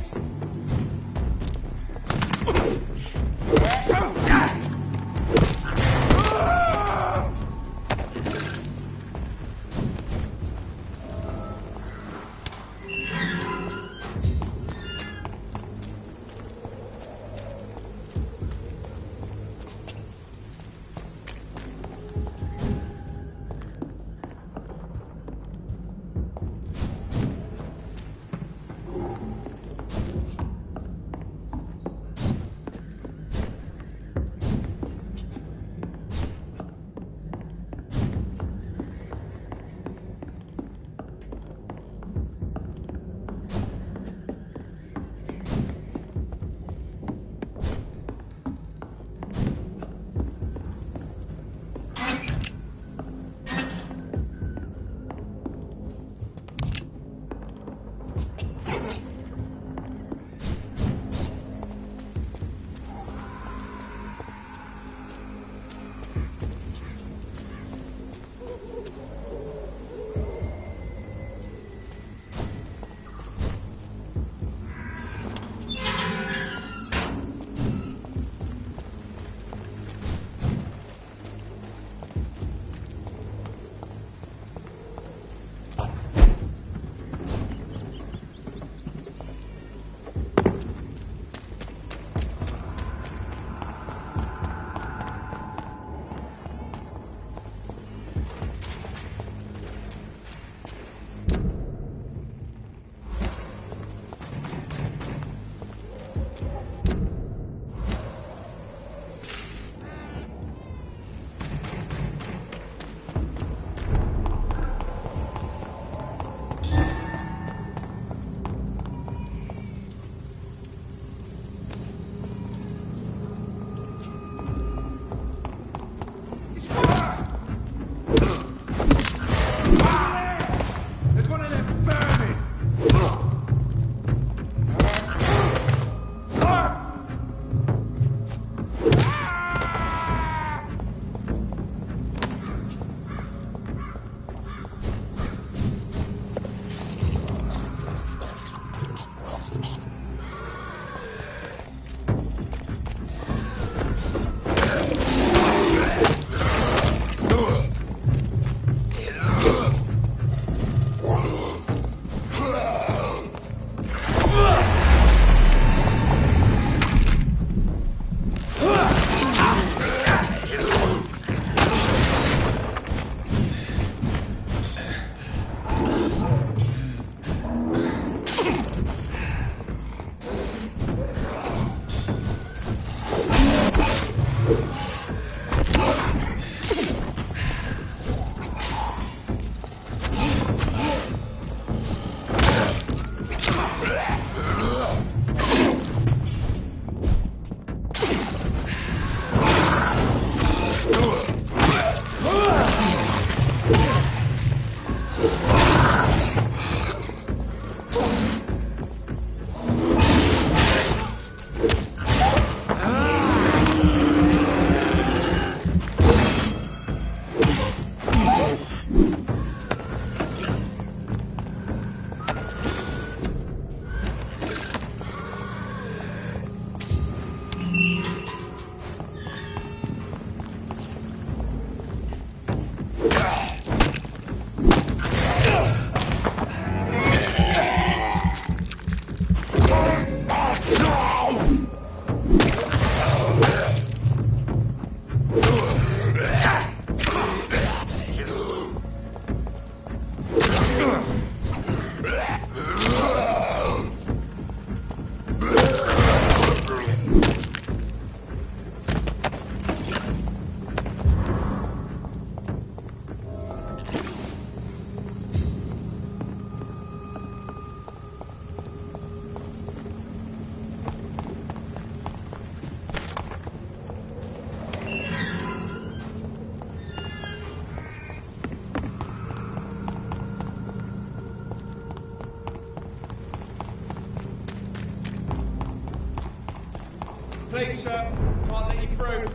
Please, sir. Can't let you through.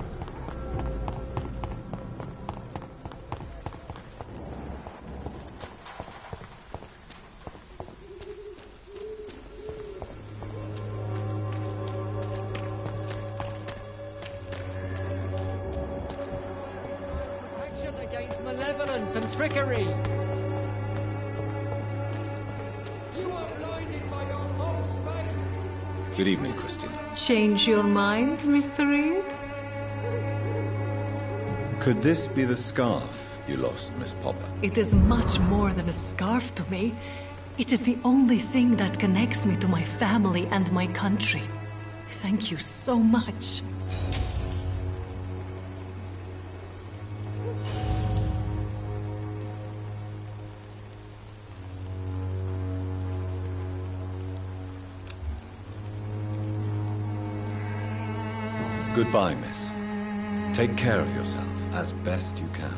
Protection against malevolence and trickery. You are blinded by your false faith. Good evening, Christina. Change your mind, Mr. Reed? Could this be the scarf you lost, Miss Popper? It is much more than a scarf to me. It is the only thing that connects me to my family and my country. Thank you so much. Goodbye, miss. Take care of yourself as best you can.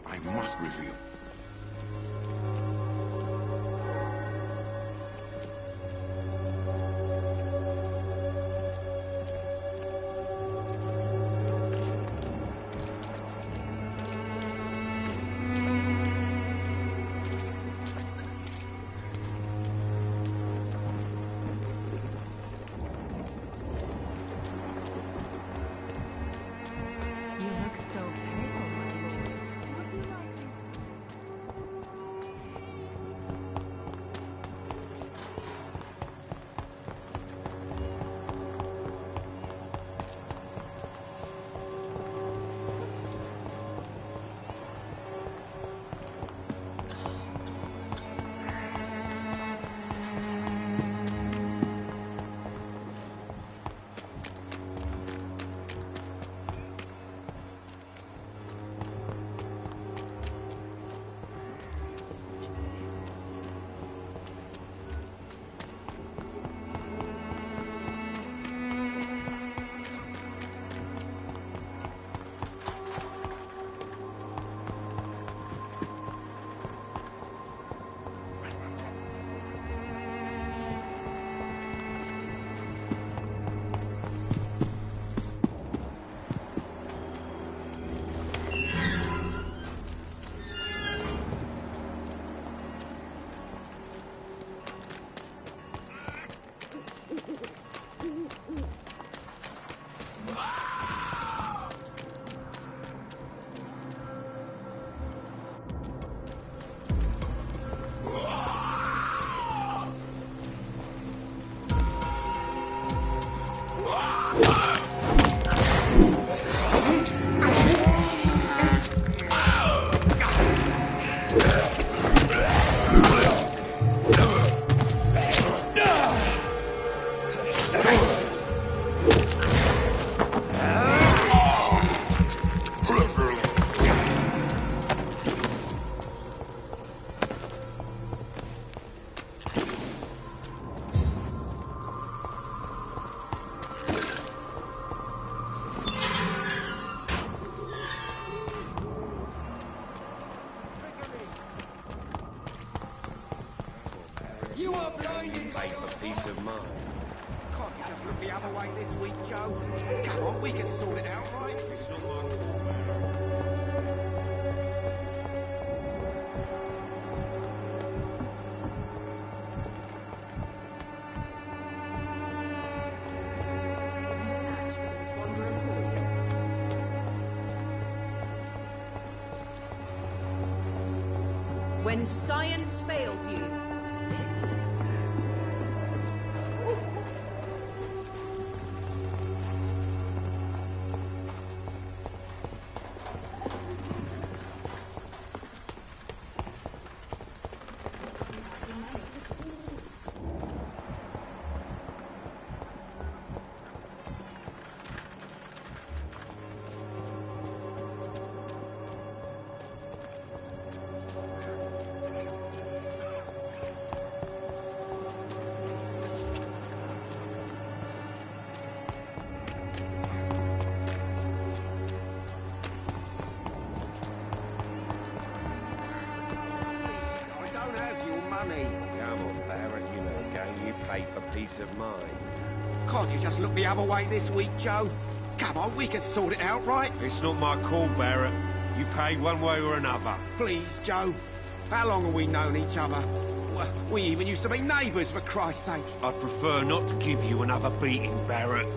I must reveal. When science fails you, Can't you just look the other way this week, Joe? Come on, we can sort it out, right? It's not my call, Barrett. You pay one way or another. Please, Joe. How long have we known each other? We even used to be neighbours, for Christ's sake. I'd prefer not to give you another beating, Barrett.